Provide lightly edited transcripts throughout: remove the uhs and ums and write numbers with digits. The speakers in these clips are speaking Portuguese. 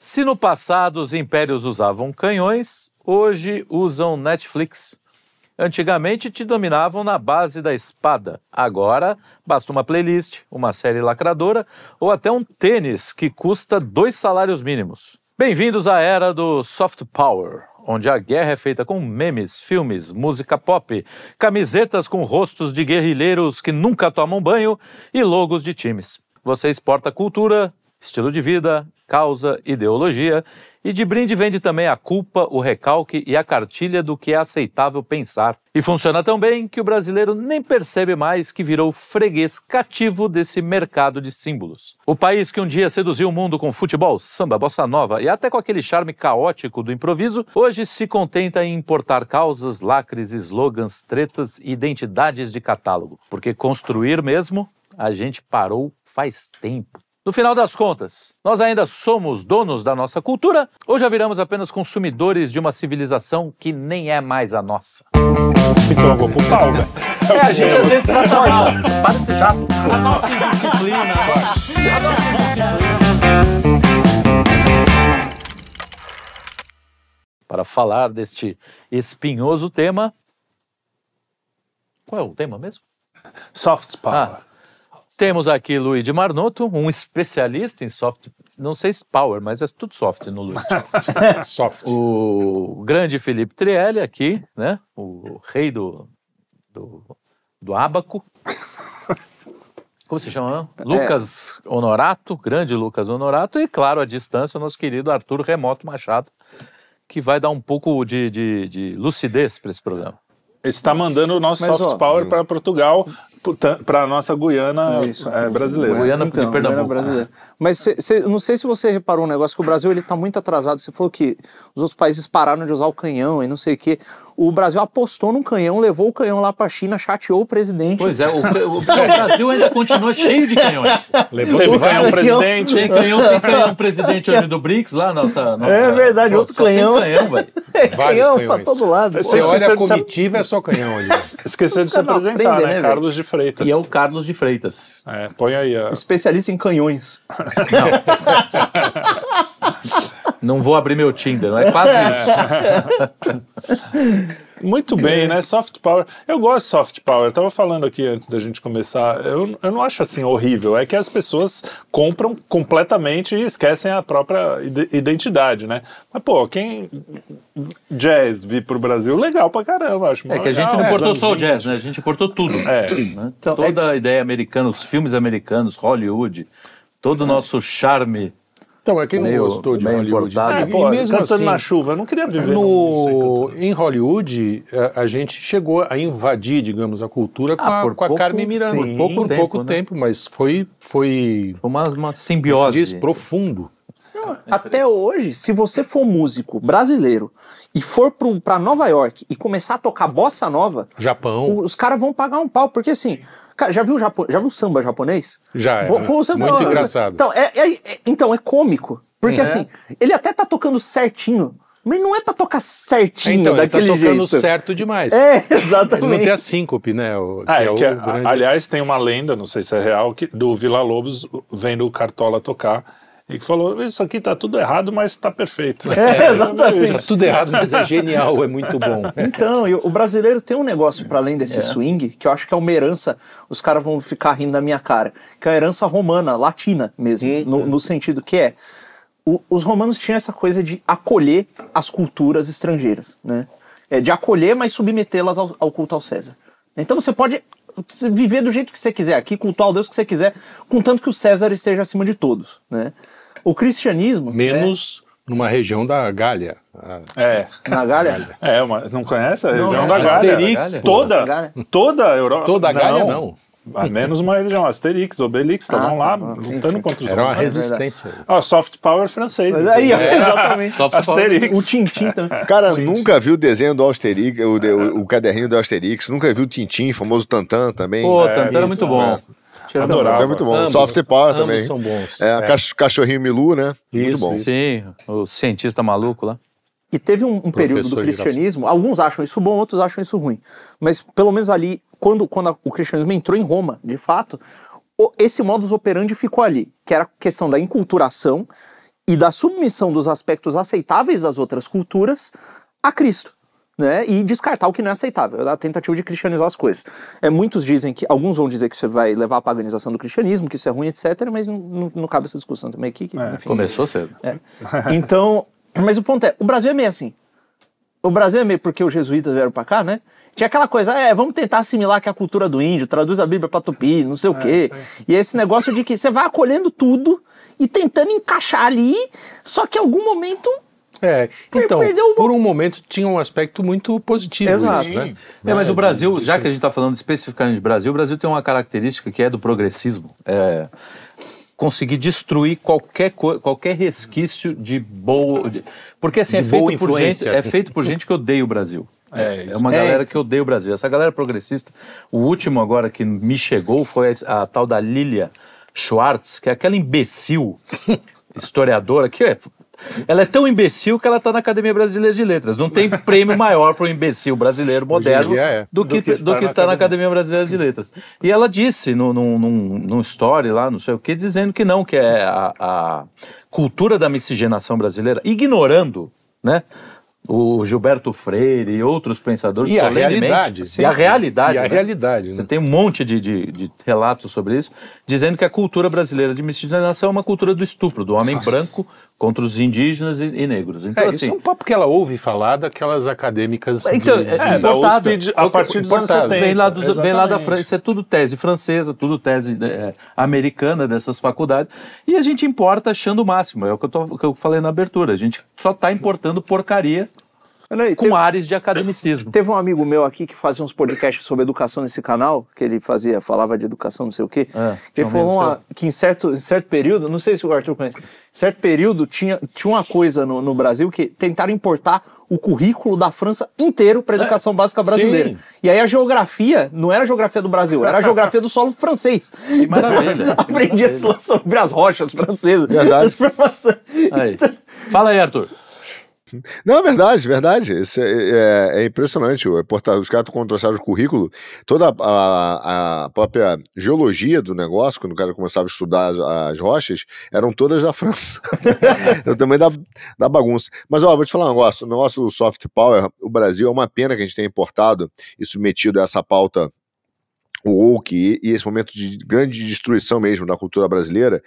Se no passado os impérios usavam canhões, hoje usam Netflix. Antigamente te dominavam na base da espada. Agora basta uma playlist, uma série lacradora ou até um tênis que custa 2 salários mínimos. Bem-vindos à era do soft power, onde a guerra é feita com memes, filmes, música pop, camisetas com rostos de guerrilheiros que nunca tomam banho e logos de times. Você exporta cultura, estilo de vida, causa, ideologia e de brinde vende também a culpa, o recalque e a cartilha do que é aceitável pensar. E funciona tão bem que o brasileiro nem percebe mais que virou freguês cativo desse mercado de símbolos. O país que um dia seduziu o mundo com futebol, samba, bossa nova e até com aquele charme caótico do improviso, hoje se contenta em importar causas, lacres, slogans, tretas e identidades de catálogo. Porque construir mesmo, a gente parou faz tempo. No final das contas, nós ainda somos donos da nossa cultura ou já viramos apenas consumidores de uma civilização que nem é mais a nossa? Então eu vou pro pau, velho. A gente às vezes trata mal. Para de ser chato. A nossa indisciplina. A nossa indisciplina. Para falar deste espinhoso tema... Qual é o tema mesmo? Soft power. Temos aqui Luigi Marnoto, um especialista em soft, não sei se power, mas é tudo soft no Luigi. Soft. O grande Felipe Trielli aqui, né? O rei do ábaco. Como se chama? Lucas Honorato, grande Lucas Honorato. E, claro, à distância, o nosso querido Arthur Remoto Machado, que vai dar um pouco de lucidez para esse programa. Está mandando o nosso soft power para Portugal, para a nossa Guiana brasileira. Guiana de Pernambuco. Brasileira. Mas não sei se você reparou um negócio, que o Brasil está muito atrasado. Você falou que os outros países pararam de usar o canhão e não sei o quê. O Brasil apostou num canhão, levou o canhão lá para a China, chateou o presidente. Pois é, o Brasil ainda continua cheio de canhões. Teve canhão presidente. Tem canhão presidente hoje do BRICS lá, nossa é verdade, outro canhão. Tem canhão, velho. Canhão para todo lado. Você olha a comitiva, é só canhão ali. Esqueceu de se apresentar, né? Carlos de Freitas. E é o Carlos de Freitas. Põe aí. Especialista em canhões. Não vou abrir meu Tinder, não é quase isso. Muito bem, né? Soft power. Eu gosto de soft power. Eu tava falando aqui antes da gente começar. Eu não acho assim horrível. É que as pessoas compram completamente e esquecem a própria identidade, né? Mas, pô, quem jazz vir pro Brasil, legal pra caramba, acho. É que a gente não importou só o jazz, né? A gente importou tudo. Né? Então, toda a ideia americana, os filmes americanos, Hollywood, todo o nosso charme. Então, mas quem não gostou de Hollywood? E mesmo cantando assim, na chuva, eu não queria viver em Hollywood, a gente chegou a invadir, digamos, a cultura com a Carmen Miranda. Por pouco tempo, mas foi uma simbiose. Diz, profundo. Até hoje, se você for músico brasileiro e for para Nova York e começar a tocar bossa nova, Japão, os caras vão pagar um pau, porque assim, cara, já viu samba japonês? Já, muito engraçado. Então, é cômico, porque assim, ele até tá tocando certinho, mas não é pra tocar certinho daquele jeito. Ele tá tocando certo demais. Exatamente. Ele não tem a síncope, né? Aliás, tem uma lenda, não sei se é real, do Vila Lobos vendo o Cartola tocar. E que falou, isso aqui tá tudo errado, mas tá perfeito. Exatamente. Tá tudo errado, mas é genial, é muito bom. Então, o brasileiro tem um negócio para além desse swing, que eu acho que é uma herança, os caras vão ficar rindo da minha cara, que é a herança romana, latina mesmo, no sentido que os romanos tinham essa coisa de acolher as culturas estrangeiras, né? De acolher, mas submetê-las ao culto ao César. Então você pode viver do jeito que você quiser aqui, cultuar o Deus que você quiser, contanto que o César esteja acima de todos, né? O cristianismo... Menos numa região da Gália. Na Gália? Não conhece a região da Gália? Asterix, toda a Europa. Toda a Gália, não. A menos uma religião, Asterix, Obelix, estavam lá lutando contra os Era uma resistência. Soft power francês. Mas aí, exatamente. Asterix. O Tintim também. Cara, nunca viu o desenho do Asterix, o caderninho do Asterix, nunca viu o Tintim, famoso Tantan também. Pô, Tantan era muito bom. Adorava. É muito bom. Ambos, Soft power também. São bons. Cachorrinho Milu, né? Muito bom. Sim, o cientista maluco lá. E teve um período do cristianismo, alguns acham isso bom, outros acham isso ruim. Mas pelo menos ali, quando o cristianismo entrou em Roma, de fato, esse modus operandi ficou ali, que era a questão da enculturação e da submissão dos aspectos aceitáveis das outras culturas a Cristo, né? E descartar o que não é aceitável, a tentativa de cristianizar as coisas. Muitos dizem que, alguns vão dizer que isso vai levar à paganização do cristianismo, que isso é ruim, etc., mas não cabe essa discussão também aqui. Enfim. Começou cedo. Então, mas o ponto é, o Brasil é meio assim. O Brasil é meio porque os jesuítas vieram pra cá, né? Tinha aquela coisa, vamos tentar assimilar que a cultura do índio, traduz a Bíblia pra tupi, não sei o quê. E esse negócio de que você vai acolhendo tudo e tentando encaixar ali, só que em algum momento... Então, por um momento tinha um aspecto muito positivo. Exato. Isso, né? Mas o Brasil, já que a gente está falando especificamente de Brasil, o Brasil tem uma característica que é do progressismo. Conseguir destruir qualquer resquício de boa... Porque assim, é feito por gente que odeia o Brasil. É uma galera que odeia o Brasil. Essa galera progressista, o último agora que me chegou foi a tal da Lilia Schwartz, que é aquela imbecil historiadora que ela é tão imbecil que ela está na Academia Brasileira de Letras. Não tem prêmio maior para o imbecil brasileiro moderno do que está na Academia Brasileira de Letras. E ela disse num story lá, não sei o que, dizendo que não, que é a cultura da miscigenação brasileira, ignorando, né, o Gilberto Freire e outros pensadores e a realidade. E a realidade. Né? Você tem um monte de relatos sobre isso, dizendo que a cultura brasileira de miscigenação é uma cultura do estupro, do homem branco contra os indígenas e negros. Então, isso é um papo que ela ouve falar daquelas acadêmias da USP, a partir dos anos 70. Vem lá da França, isso é tudo tese francesa, tudo tese americana dessas faculdades, e a gente importa achando o máximo, é o que eu falei na abertura, a gente só está importando porcaria com ares de academicismo. Teve um amigo meu aqui que fazia uns podcasts sobre educação nesse canal, que ele falava de educação, não sei o quê. Ele falou que em certo período, não sei se o Arthur conhece, em certo período tinha uma coisa no Brasil que tentaram importar o currículo da França inteiro para a educação básica brasileira. Sim. E aí a geografia não era a geografia do Brasil, era a geografia do solo francês. Que maravilha. Aprendia sobre as rochas francesas. Verdade. Fala aí, Arthur. Não, verdade. Isso é impressionante. Os caras, quando trouxeram o currículo, toda a própria geologia do negócio, quando o cara começava a estudar as rochas, eram todas da França. Eu também dá bagunça. Mas, vou te falar um negócio. O negócio do soft power, o Brasil, é uma pena que a gente tenha importado e submetido a essa pauta, o woke e esse momento de grande destruição mesmo da cultura brasileira,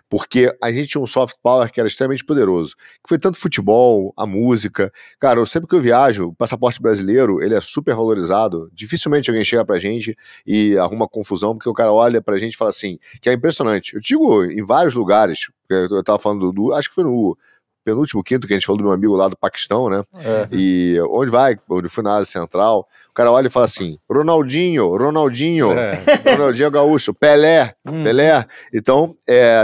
porque a gente tinha um soft power que era extremamente poderoso, que foi tanto futebol, a música. Cara, sempre que eu viajo, o passaporte brasileiro, ele é super valorizado, dificilmente alguém chega pra gente e arruma confusão, porque o cara olha pra gente e fala assim, que é impressionante. Eu digo em vários lugares, eu tava falando acho que foi no penúltimo, quinto, que a gente falou do meu amigo lá do Paquistão, né? E onde fui na Ásia Central, o cara olha e fala assim, Ronaldinho é gaúcho, Pelé. Então,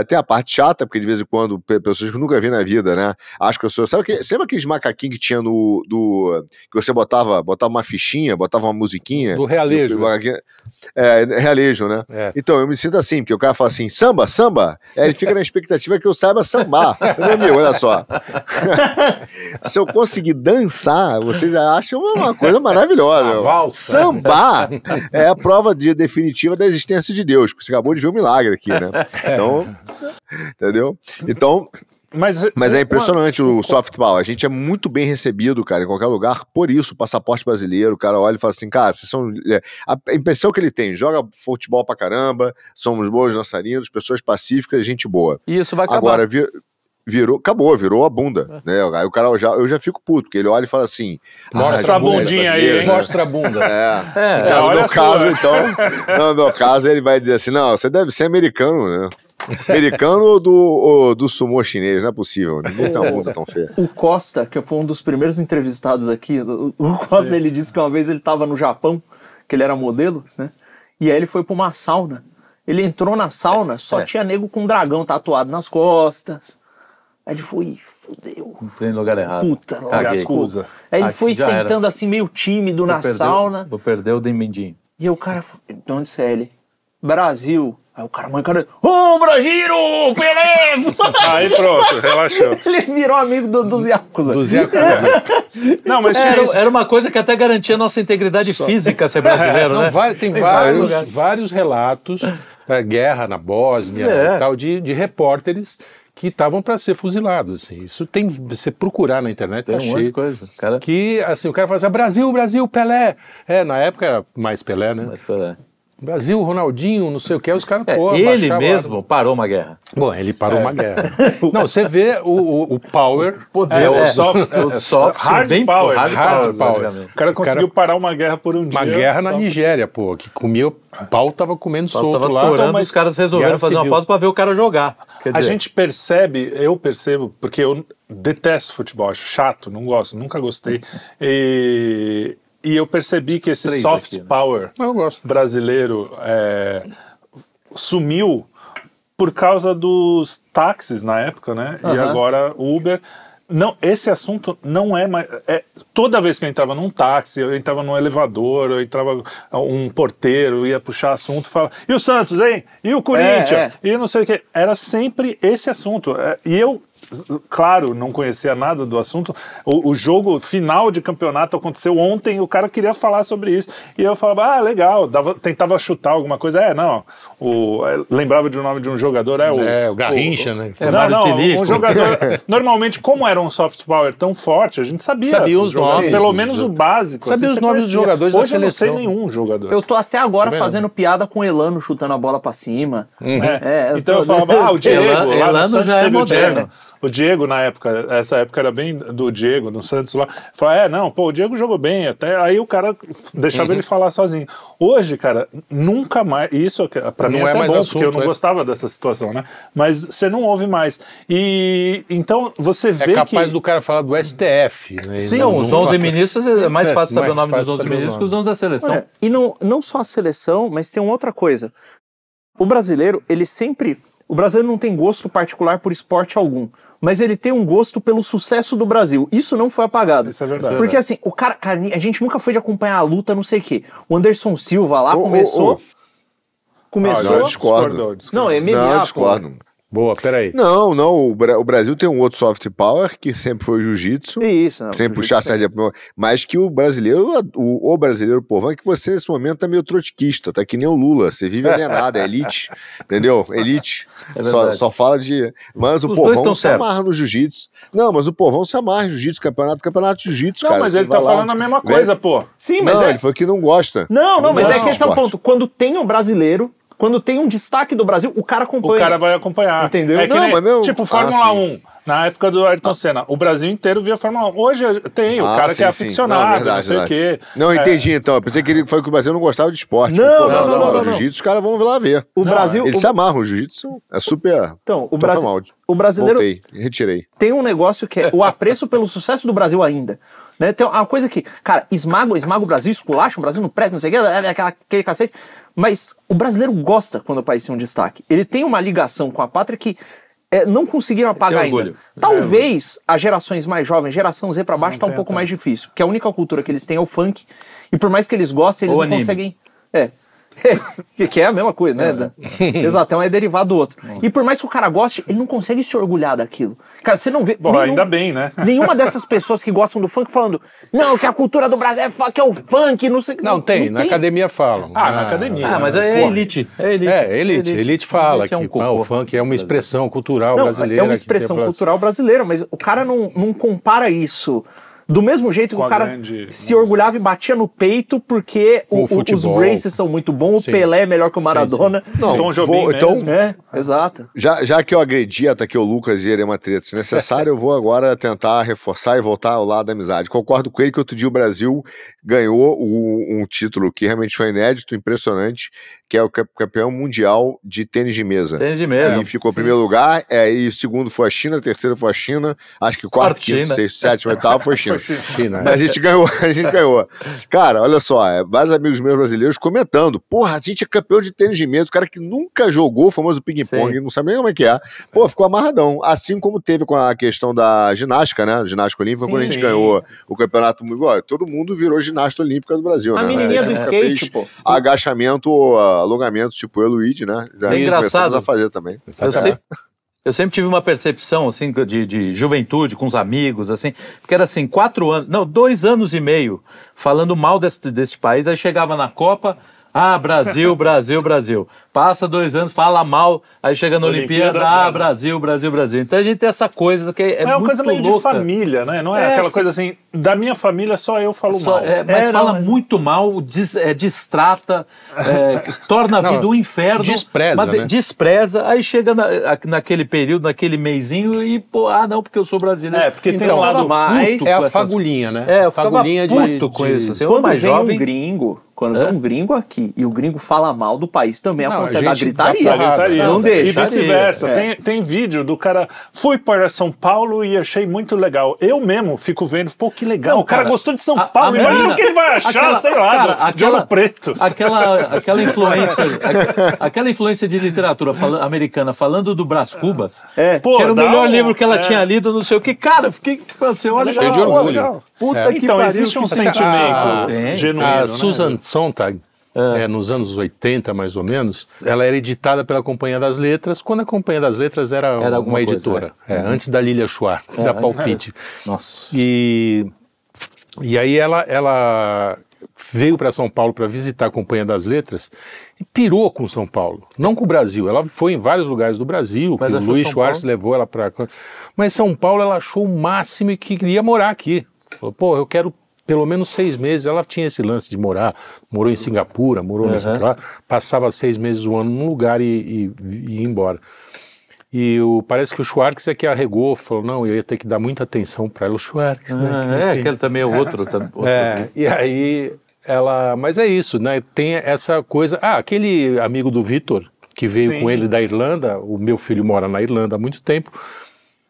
tem a parte chata, porque de vez em quando, pessoas que nunca vi na vida, né? Acho que eu sou... Sabe aqueles macaquinhos que tinha que você botava uma fichinha, botava uma musiquinha? Do realejo. Realejo, né? Então, eu me sinto assim, porque o cara fala assim, samba. Ele fica na expectativa que eu saiba sambar. Meu amigo, olha só. Se eu conseguir dançar, vocês acham uma coisa maravilhosa. Sambar é a prova definitiva da existência de Deus. Você acabou de ver um milagre aqui, né? Então, entendeu? Então, mas é impressionante o soft power. A gente é muito bem recebido, cara, em qualquer lugar. Por isso, o passaporte brasileiro, o cara olha e fala assim, cara, vocês são... A impressão que ele tem, joga futebol pra caramba, somos bons dançarinos, pessoas pacíficas, gente boa. E isso vai acabar. Agora, virou a bunda, né? Aí o cara, eu já fico puto, porque ele olha e fala assim... Mostra a bundinha aí, hein? Mostra a bunda. Já no meu caso, então... No meu caso, ele vai dizer assim, não, você deve ser americano, né? Americano ou do sumô chinês, não é possível, ninguém tem uma bunda tão feia. O Costa, que foi um dos primeiros entrevistados aqui, o Costa, ele disse que uma vez ele estava no Japão, que ele era modelo, né? E aí ele foi para uma sauna. Ele entrou na sauna, só tinha nego com um dragão tatuado nas costas. Aí ele foi, fudeu. Entrei no lugar errado. Puta, escusa. Aí ele foi sentando assim, meio tímido na sauna. Vou perder o Demendinho. E aí o cara, de onde você é ele? Brasil. Aí o cara, ô, Brasil, Pelé! Aí pronto, relaxou. Ele virou amigo dos Yakuza. Não, mas era uma coisa que até garantia a nossa integridade física ser brasileiro, né? Tem vários relatos, guerra na Bósnia e tal, de repórteres que estavam para ser fuzilados. Assim. Isso tem, você procurar na internet, tem tá cheio. Monte de coisa. Cara... Que, assim, o cara fala assim, Brasil, Brasil, Pelé. Na época era mais Pelé, né? Mais Pelé. Brasil, Ronaldinho, não sei o que, os caras ele mesmo parou uma guerra. Bom, ele parou uma guerra. Não, você vê o power... Poder, o soft hard bem power. Hard power. O cara conseguiu parar uma guerra por um dia. Uma guerra na Nigéria, pô, que comia... O pau tava comendo solto tava lá. Então, mas os caras resolveram fazer uma pausa pra ver o cara jogar. A gente percebe, eu percebo, porque eu detesto futebol, acho chato, não gosto, nunca gostei. E eu percebi que esse soft power brasileiro sumiu por causa dos táxis na época, né? E agora o Uber... Não, esse assunto não é mais... toda vez que eu entrava num táxi, eu entrava num elevador, eu entrava um porteiro, ia puxar assunto, falava, e o Santos, hein? E o Corinthians? E não sei o quê. Era sempre esse assunto. E eu... Claro, não conhecia nada do assunto. O jogo final de campeonato aconteceu ontem, o cara queria falar sobre isso. E eu falava, legal, tentava chutar alguma coisa. Lembrava de um nome de um jogador. O Garrincha, né? Um jogador. Normalmente, como era um soft power tão forte, a gente sabia os nomes. Pelo menos o básico. Sabia os nomes dos jogadores da seleção. Eu não sei nenhum jogador. Eu tô até agora fazendo piada com o Elano chutando a bola pra cima. Então eu falava, o Diego. Elano já é moderno. O Diego, na época, essa época era bem do Diego, no Santos lá, falava, o Diego jogou bem, até aí o cara deixava ele falar sozinho. Hoje, cara, nunca mais, isso pra mim é até bom, porque eu não gostava dessa situação, né? Mas você não ouve mais. E então você vê que... É capaz do cara falar do STF, né? Sim, os 11 ministros, é mais fácil saber o nome dos 11 ministros que os nomes da seleção. Olha, e não só a seleção, mas tem uma outra coisa. O brasileiro, o brasileiro não tem gosto particular por esporte algum, mas ele tem um gosto pelo sucesso do Brasil. Isso não foi apagado. Isso é verdade. Porque assim, cara, a gente nunca foi de acompanhar a luta, não sei o quê. O Anderson Silva lá começou... Não, eu discordo. Não, MMA, não, eu discordo. Boa, peraí. Não, o Brasil tem um outro soft power, que sempre foi o jiu-jitsu. Isso. Sem puxar a sardinha, mas que o brasileiro, o brasileiro povão, é que você nesse momento tá meio trotskista, tá que nem o Lula, você vive alienado, é elite, entendeu? Elite. Só fala de... Mas o povão se amarra no jiu-jitsu. Não, mas o povão se amarra no jiu-jitsu, campeonato de jiu-jitsu, cara. Não, mas ele tá falando a mesma coisa, pô. Sim, mas ele falou que não gosta. Não, mas é que esse é o ponto. Quando tem um brasileiro... Quando tem um destaque do Brasil, o cara acompanha. O cara vai acompanhar. Entendeu? É que tipo Fórmula 1, na época do Ayrton Senna, o Brasil inteiro via Fórmula 1. Hoje tem o cara que é aficionado, não sei o quê. Não, entendi então. Eu pensei que ele foi que o Brasil não gostava de esporte. Não. Jiu-jitsu, os caras vão lá ver. O Brasil... Eles se amarram, o jiu-jitsu é super... Então, o brasileiro... Voltei, retirei. Tem um negócio que é o apreço pelo sucesso do Brasil ainda. Né? Tem uma coisa que, cara, esmaga o Brasil, esculacha o Brasil, não presta, não sei o que, aquele cacete. Mas o brasileiro gosta quando o país tem um destaque. Ele tem uma ligação com a pátria que não conseguiram apagar ainda. Talvez as gerações mais jovens, geração Z pra baixo, tá um pouco mais difícil. Porque a única cultura que eles têm é o funk. E por mais que eles gostem, eles não conseguem... que é a mesma coisa, né? Exato, um é derivado do outro. E por mais que o cara goste, ele não consegue se orgulhar daquilo. Cara, você não vê... ainda bem, né? Nenhuma dessas pessoas que gostam do funk falando, não, que a cultura do Brasil é o funk, não sei... Não, tem, na academia falam. Na academia. Mas é elite. Elite fala que o funk é uma expressão cultural brasileira. É uma expressão cultural brasileira, mas o cara não compara isso... Do mesmo jeito que o cara se orgulhava e batia no peito porque os Gracies são muito bons, o Pelé é melhor que o Maradona. Não, Tom Jobim mesmo. Exato. Já que eu agredi até que o Lucas e ele é uma treta desnecessária, eu vou agora tentar reforçar e voltar ao lado da amizade. Concordo com ele que outro dia o Brasil ganhou um título que realmente foi inédito, impressionante, que é o campeão mundial de tênis de mesa. Tênis de mesa. E ficou em primeiro lugar, e o segundo foi a China, o terceiro foi a China, acho que o quarto, quinto, sexto, sétimo, oitavo foi a China. Mas a gente ganhou. Cara, olha só, vários amigos meus brasileiros comentando, porra, a gente é campeão de tênis de mesa, o cara que nunca jogou o famoso ping-pong, não sabe nem como é que é, ficou amarradão. Assim como teve com a questão da ginástica, né, ginástica olímpica, quando a gente ganhou o campeonato mundial, todo mundo virou ginasta olímpica do Brasil, né? A menininha do skate, pô. Agachamento, alongamento, tipo o Eluide, né? É engraçado. A fazer também. Eu sempre tive uma percepção, assim, de juventude, com os amigos, assim, porque era assim, 2 anos e meio falando mal deste país, aí chegava na Copa, Ah, Brasil, Brasil, Brasil. Passa 2 anos, fala mal, aí chega na Olimpíada, Brasil, Brasil, Brasil. Então a gente tem essa coisa que é uma muito coisa meio louca. de família, né? Não é aquela coisa assim, da minha família só eu falo mal. Mas fala muito mal, distrata, torna a vida um inferno. Despreza, né? Despreza, aí chega naquele período, naquele meizinho e, pô, não, porque eu sou brasileiro. Porque tem um lado mais... É a fagulhinha, né? Eu fagulhinha puto com isso. Assim, quando mais vem jovem, um gringo... Quando vem um gringo aqui e o gringo fala mal do país, também acontece a gritaria. Não deixa. E vice-versa. Tem vídeo do cara, fui para São Paulo e achei muito legal. Eu mesmo fico vendo, pô, que legal. O cara gostou de São Paulo, imagina o que ele vai achar, sei lá, de Ouro Preto. Aquela influência de literatura americana falando do Brás Cubas, Pô, que era o melhor livro que ela tinha lido, não sei o que. Cara, você olha... Cheio de orgulho. Puta que então, pariu, existe um sentimento genuíno. A Susan Sontag, nos anos 80, mais ou menos, ela era editada pela Companhia das Letras, quando a Companhia das Letras era uma editora, antes da Lilia Schwartz, da Palpite. Nossa. E aí ela veio para São Paulo para visitar a Companhia das Letras e pirou com São Paulo, não com o Brasil. Ela foi em vários lugares do Brasil, que o Luiz Schwartz levou ela para... Mas São Paulo ela achou o máximo e que queria morar aqui. Falou, pô, eu quero pelo menos 6 meses. Ela tinha esse lance de morou em Singapura, morou lá, passava 6 meses do ano num lugar e ia embora. E parece que o Schwartz é que arregou, falou, não, eu ia ter que dar muita atenção para ela, o Schwartz, né? Aquele também é outro. E aí mas é isso, né? Tem essa coisa, aquele amigo do Vitor, que veio com ele da Irlanda, o meu filho mora na Irlanda há muito tempo,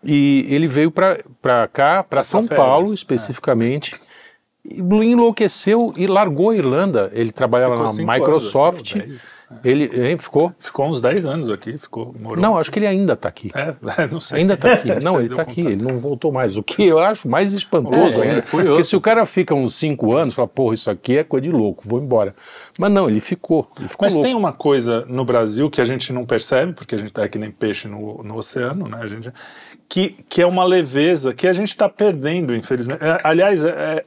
e ele veio para cá, para São Paulo especificamente, e enlouqueceu e largou a Irlanda. Ele trabalhava na Microsoft. Ele ficou uns 10 anos aqui, morou. Não, acho que ele ainda está aqui. Não sei. Ainda está aqui. Não, ele está aqui, ele não voltou mais. O que eu acho mais espantoso ainda, porque se o cara fica uns 5 anos, fala, porra, isso aqui é coisa de louco, vou embora. Mas não, ele ficou Mas louco. tem uma coisa no Brasil que a gente não percebe, porque a gente está que nem peixe no oceano, né? Que é uma leveza que a gente está perdendo, infelizmente. Aliás,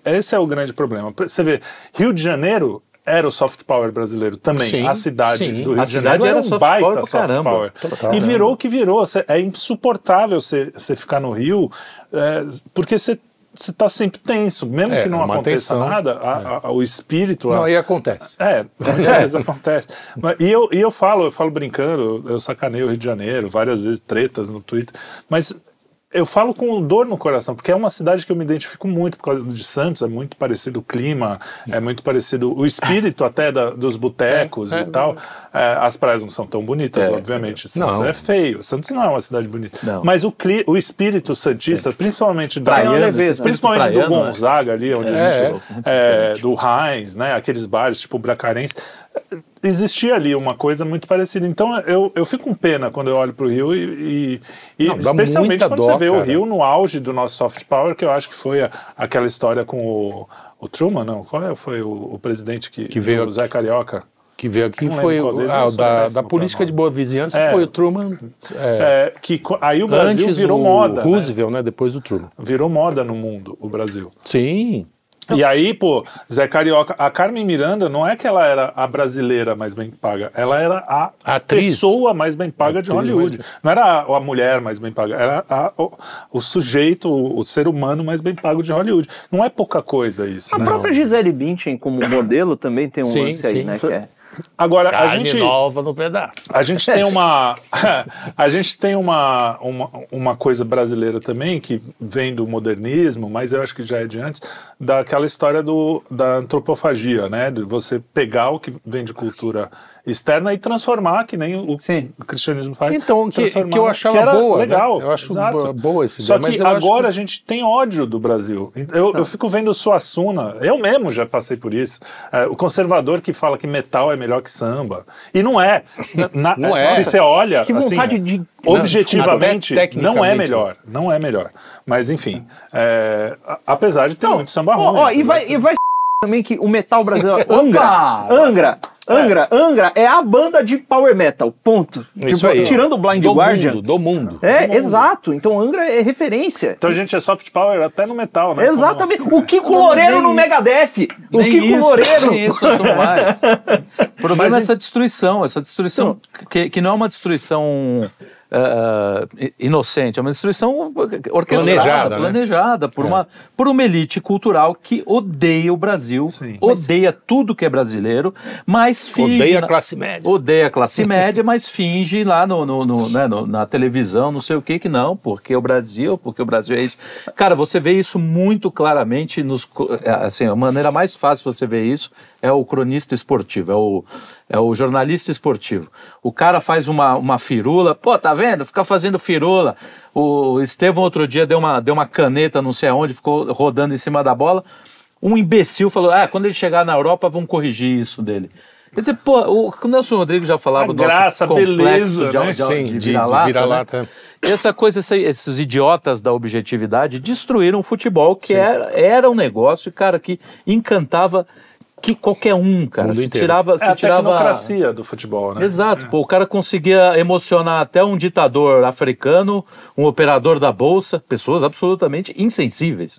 esse é o grande problema. Você vê, Rio de Janeiro era o soft power brasileiro também. Sim, a cidade do Rio de Janeiro era um baita soft power. E virou o que virou. É insuportável você ficar no Rio, porque você está sempre tenso, mesmo que não aconteça nada, o espírito... Não, aí acontece. Às vezes acontece. E eu falo brincando, eu sacaneio o Rio de Janeiro, várias vezes tretas no Twitter, mas... Eu falo com dor no coração, porque é uma cidade que eu me identifico muito por causa de Santos, é muito parecido o clima, é muito parecido o espírito até dos botecos e tal. As praias não são tão bonitas, obviamente. Santos é feio, Santos não é uma cidade bonita. Não. Mas o espírito santista, principalmente do Gonzaga ali, onde a gente... do Heinz, né, aqueles bares tipo Bracarense... Existia ali uma coisa muito parecida. Então eu fico com pena quando eu olho para o Rio e especialmente quando você vê o Rio no auge do nosso soft power, que eu acho que foi aquela história com o Truman, não? Qual foi o presidente que veio? O Zé Carioca. Que veio aqui foi da política de boa vizinhança, foi o Truman. Aí o Brasil virou moda. Roosevelt, né? Depois do Truman. Virou moda no mundo, o Brasil. Sim. E aí, pô, Zé Carioca, a Carmen Miranda não é que ela era a brasileira mais bem paga, ela era a pessoa mais bem paga de Hollywood. Não era a mulher mais bem paga, era o sujeito, o ser humano mais bem pago de Hollywood. Não é pouca coisa isso. A própria Gisele Bündchen como modelo também tem um lance aí, né? Agora, carne nova no pedaço. A gente tem uma coisa brasileira também que vem do modernismo, mas eu acho que já é de antes, daquela história da antropofagia, né? De você pegar o que vem de cultura externa e transformar, que nem o cristianismo faz. Então, que eu achava boa, legal. Né? Eu acho boa essa ideia. Só que agora a gente tem ódio do Brasil. Eu fico vendo o Suassuna, eu mesmo já passei por isso, o conservador que fala que metal é melhor que samba. E não é. Não é. Se você olha, que vontade de... objetivamente, não é melhor. Não é melhor. Mas, enfim, apesar de ter muito samba ruim. E vai também que o metal brasileiro... Angra. Angra é a banda de power metal, ponto. Isso aí. Tirando o Blind Guardian. Do mundo. Exato. Então Angra é referência. Então a gente é soft power até no metal, né? Exatamente. O Kiko Loureiro no Megadeth. O Kiko Loureiro. Nem isso eu sou mais. O problema é essa destruição que não é uma destruição inocente, é uma destruição orquestrada, planejada por uma elite cultural que odeia o Brasil, odeia tudo que é brasileiro, mas finge... Odeia a classe média. Odeia a classe média, mas finge lá na televisão, não sei o que não, porque o Brasil é isso. Cara, você vê isso muito claramente, assim, a maneira mais fácil de você ver isso é o cronista esportivo, é o jornalista esportivo. O cara faz uma firula, pô, tá vendo? Fica fazendo firula. O Estevão outro dia deu uma caneta não sei aonde, ficou rodando em cima da bola. Um imbecil falou, quando ele chegar na Europa vão corrigir isso dele. Quer dizer, pô, o Nelson Rodrigues já falava do nosso complexo beleza, de vira-lata. Né? Essa coisa, esses idiotas da objetividade destruíram o futebol, que era um negócio, cara, que encantava... que qualquer um, cara, se tirava... a tecnocracia do futebol, né? Exato, pô, o cara conseguia emocionar até um ditador africano, um operador da bolsa, pessoas absolutamente insensíveis.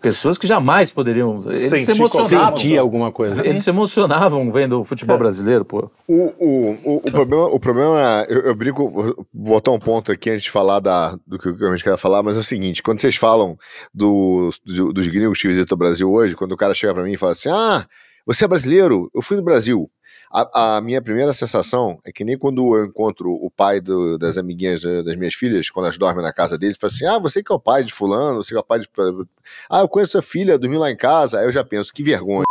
Pessoas que jamais poderiam... Eles se emocionavam. Sentir alguma coisa. Eles se emocionavam vendo o futebol brasileiro, pô. O problema, eu brinco, vou voltar um ponto aqui antes de falar do que a gente quer falar, mas é o seguinte, quando vocês falam dos gringos que visitam o Brasil hoje, quando o cara chega pra mim e fala assim, você é brasileiro? Eu fui no Brasil. A minha primeira sensação é que nem quando eu encontro o pai das amiguinhas das minhas filhas, quando elas dormem na casa dele, fala assim, você que é o pai de fulano, você que é o pai de... eu conheço a filha, dormiu lá em casa, aí eu já penso, que vergonha.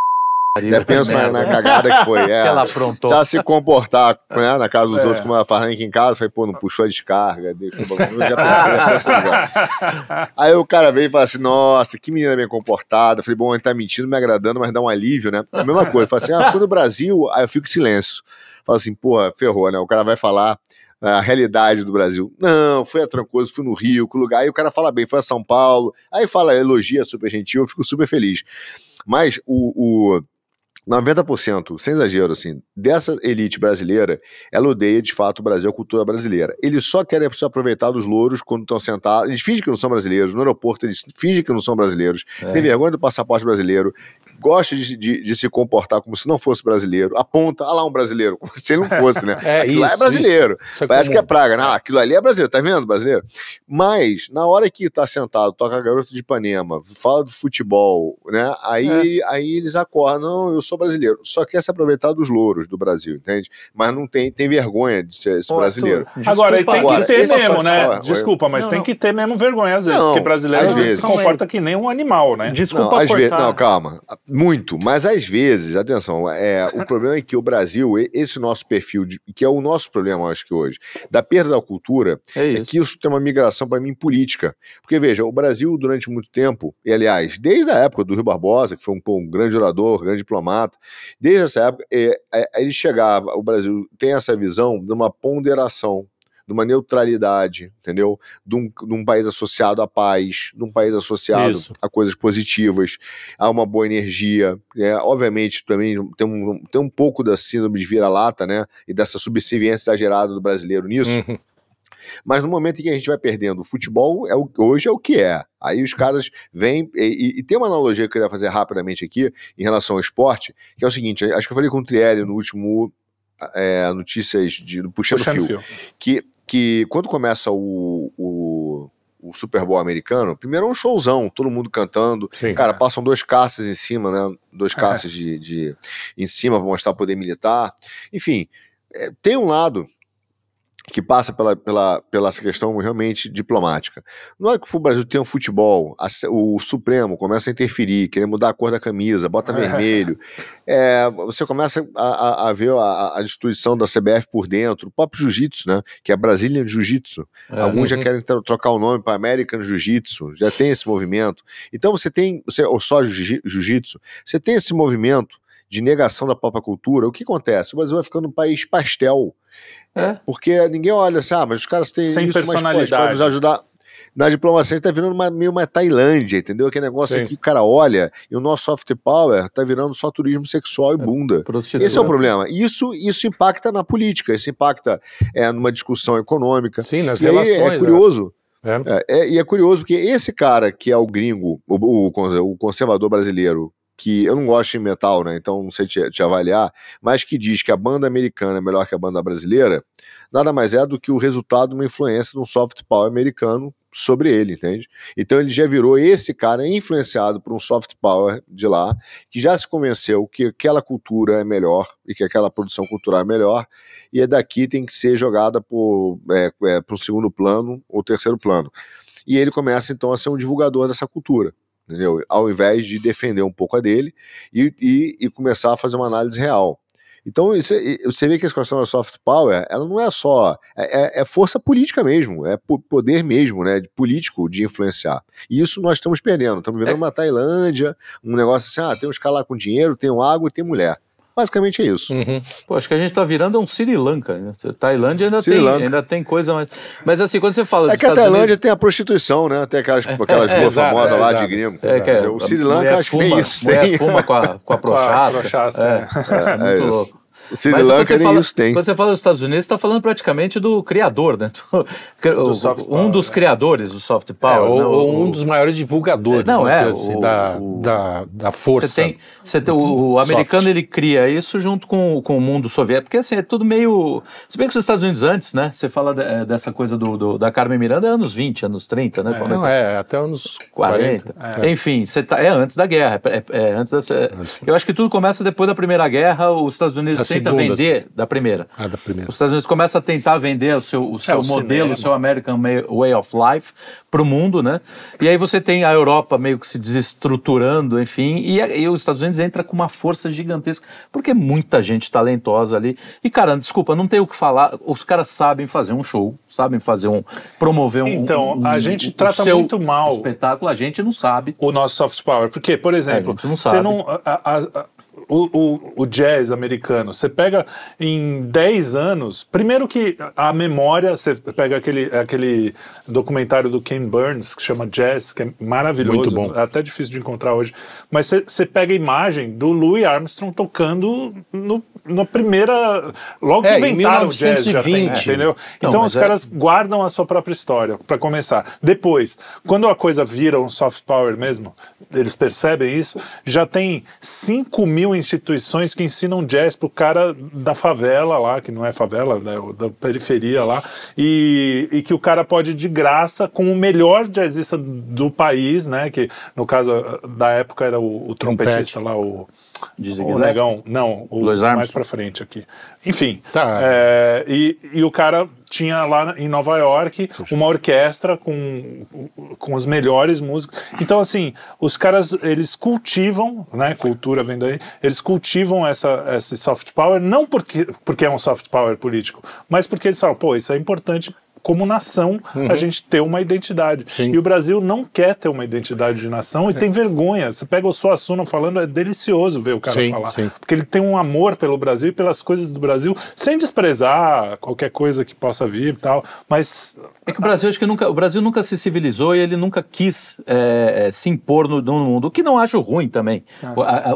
Até penso na cagada que foi. Que ela aprontou. Se ela se comportar na casa dos outros como ela faz aqui em casa, falei, pô, não puxou a descarga, deixou o bagulho, eu já pensei. Aí o cara veio e fala assim, nossa, que menina bem comportada. Falei, bom, ele tá mentindo, me agradando, mas dá um alívio, né? A mesma coisa, fala assim, fui no Brasil, aí eu fico em silêncio. Fala assim, porra, ferrou, né? O cara vai falar a realidade do Brasil. Não, fui a Trancoso, fui no Rio, que lugar. Aí o cara fala bem, foi a São Paulo, aí fala, elogia, super gentil, eu fico super feliz. Mas 90%, sem exagero, assim, dessa elite brasileira, ela odeia de fato o Brasil, a cultura brasileira. Eles só querem se aproveitar dos louros quando estão sentados. Eles fingem que não são brasileiros. No aeroporto, eles fingem que não são brasileiros. Tem vergonha do passaporte brasileiro. Gosta de se comportar como se não fosse brasileiro. Aponta, lá um brasileiro, como se ele não fosse, né? Aquilo lá é brasileiro. Parece que é praga, né? Aquilo ali é brasileiro, tá vendo, brasileiro? Mas, na hora que tá sentado, toca a Garota de Ipanema, fala do futebol, né? Aí eles acordam, não, eu sou brasileiro. Só quer se aproveitar dos louros do Brasil, entende? Mas não tem vergonha de ser brasileiro. Agora, tem que ter mesmo, né? Desculpa, mas tem que ter mesmo vergonha às vezes, porque brasileiro às vezes se comporta que nem um animal, né? Desculpa cortar. Não, calma. Muito, mas às vezes, atenção, o problema é que o Brasil, esse nosso perfil, que é o nosso problema, acho que hoje, da perda da cultura, é que isso tem uma migração, para mim, política. Porque, veja, o Brasil, durante muito tempo, e aliás, desde a época do Rui Barbosa, que foi um grande orador, grande diplomata, desde essa época, ele chegava, o Brasil tem essa visão de uma ponderação, de uma neutralidade, entendeu? De um país associado à paz, de um país associado a coisas positivas, a uma boa energia, obviamente também tem um pouco da síndrome de vira-lata, né? E dessa subserviência exagerada do brasileiro nisso. Mas no momento em que a gente vai perdendo, o futebol hoje é o que é. Aí os caras vêm, e tem uma analogia que eu queria fazer rapidamente aqui, em relação ao esporte, que é o seguinte, acho que eu falei com o Trielli no último notícias do Puxando Fio, que quando começa o Super Bowl americano, primeiro é um showzão, todo mundo cantando, cara, passam 2 caças em cima, né, 2 caças em cima pra mostrar poder militar, enfim, tem um lado que passa pela essa questão realmente diplomática. Não é que o Brasil tem um futebol, o Supremo começa a interferir, querer mudar a cor da camisa, bota vermelho, você começa a ver a destruição da CBF por dentro, o próprio Jiu-Jitsu, né, que é Brazilian Jiu-Jitsu, alguns já querem trocar o nome para American Jiu-Jitsu, já tem esse movimento. Então ou só Jiu-Jitsu, você tem esse movimento de negação da própria cultura. O que acontece? O Brasil vai ficando um país pastel, porque ninguém olha assim, mas os caras têm sem isso, personalidade. mas pode nos ajudar. Na diplomacia está virando meio uma Tailândia, entendeu? Aquele negócio aqui que o cara olha e o nosso soft power está virando só turismo sexual e bunda. Esse é o problema. Isso impacta na política, isso impacta numa discussão econômica. Sim, nas relações. É curioso. E é curioso porque esse cara que é o gringo, o conservador brasileiro, que eu não gosto de metal, né? Então não sei te avaliar, mas que diz que a banda americana é melhor que a banda brasileira, nada mais é do que o resultado de uma influência de um soft power americano sobre ele, entende? Então ele já virou esse cara influenciado por um soft power de lá, que já se convenceu que aquela cultura é melhor e que aquela produção cultural é melhor, e daqui tem que ser jogada para o segundo plano ou terceiro plano. E ele começa então a ser um divulgador dessa cultura, entendeu? Ao invés de defender um pouco a dele e começar a fazer uma análise real. Então você vê que essa questão da soft power, ela não é só, é força política mesmo, é poder mesmo, né, político de influenciar. E isso nós estamos perdendo, estamos virando uma Tailândia, um negócio assim, tem uns caras lá com dinheiro, tem água e tem mulher. Basicamente é isso. Pô, acho que a gente tá virando um Sri Lanka, né? Tailândia ainda tem coisa mais... Mas assim, quando você fala... que a Tailândia tem a prostituição, né? Tem aquelas ruas famosas lá de gringo. O Sri Lanka acho que é isso. Mulher fuma com a prochasca. É muito louco. Sri Lanka nem isso tem. Quando você fala dos Estados Unidos, você está falando praticamente do criador, né? Um dos criadores do soft power. Ou um dos maiores divulgadores. Da força. O americano, ele cria isso junto com o mundo soviético, porque assim, é tudo meio... Se bem que os Estados Unidos antes, né? Você fala dessa coisa da Carmen Miranda, é anos 20, anos 30, né? Até anos 40. Enfim, é antes da guerra. Eu acho que tudo começa depois da Primeira Guerra, os Estados Unidos tenta vender da primeira. Da primeira. Os Estados Unidos começam a tentar vender o seu modelo, o seu American Way of Life para o mundo, né? E aí você tem a Europa meio que se desestruturando, enfim, e os Estados Unidos entra com uma força gigantesca, porque muita gente talentosa ali. E, cara, desculpa, não tem o que falar, os caras sabem fazer um show, sabem fazer promover a gente trata muito mal o espetáculo, a gente não sabe. O nosso soft power, porque, por exemplo, a gente não sabe. O jazz americano, você pega em 10 anos, primeiro que a memória, você pega aquele documentário do Ken Burns, que chama Jazz, que é maravilhoso, muito bom. É até difícil de encontrar hoje, mas você pega a imagem do Louis Armstrong tocando na primeira... Logo que inventaram o jazz, já tem, entendeu? Então os caras guardam a sua própria história, para começar. Depois, quando a coisa vira um soft power mesmo, eles percebem isso, já tem 5.000 instituições que ensinam jazz pro cara da favela lá, que não é favela, da periferia lá, e que o cara pode de graça com o melhor jazzista do país, né, que no caso da época era o trompetista lá, o negão, não, o mais pra frente aqui. Enfim, e o cara tinha lá em Nova York uma orquestra com os melhores músicos. Então, assim, os caras, eles cultivam, né, cultura vem daí, eles cultivam esse soft power, não porque é um soft power político, mas porque eles falam, pô, isso é importante como nação, a gente ter uma identidade. Sim. E o Brasil não quer ter uma identidade de nação e tem vergonha. Você pega o Suassuna falando, é delicioso ver o cara falar. Sim. Porque ele tem um amor pelo Brasil e pelas coisas do Brasil, sem desprezar qualquer coisa que possa vir e tal, mas... É que o Brasil, o Brasil nunca se civilizou e ele nunca quis se impor no mundo, o que não acho ruim também,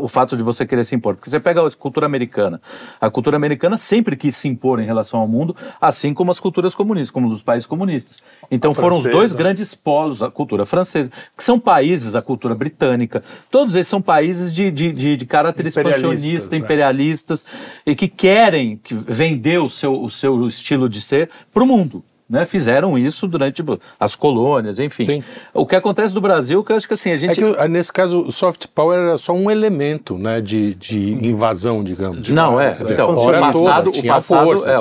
o fato de você querer se impor. Porque você pega a cultura americana sempre quis se impor em relação ao mundo, assim como as culturas comunistas, como dos países comunistas. Então foram os dois grandes polos, a cultura francesa, que são países, a cultura britânica, todos eles são países de caráter expansionista, imperialistas, e que querem vender o seu estilo de ser para o mundo. Né, fizeram isso durante as colônias, enfim. Sim. O que acontece no Brasil, que eu acho que assim, a gente... nesse caso, o soft power era só um elemento, né, de invasão, digamos. Não, então, o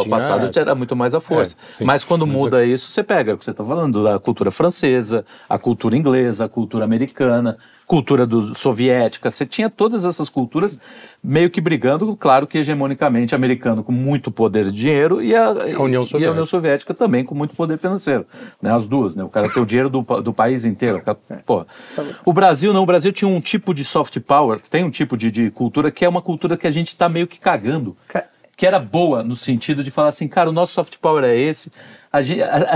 passado era muito mais a força. Mas quando muda isso, você pega o que você está falando, da cultura francesa, a cultura inglesa, a cultura americana, cultura soviética, você tinha todas essas culturas meio que brigando, claro que hegemonicamente americano com muito poder de dinheiro e a União Soviética também com muito poder financeiro, né? As duas, né? O cara tem o dinheiro do país inteiro. O Brasil não, o Brasil tinha um tipo de soft power, tem um tipo de cultura que é uma cultura que a gente está meio que cagando, que era boa no sentido de falar assim, cara, o nosso soft power é esse,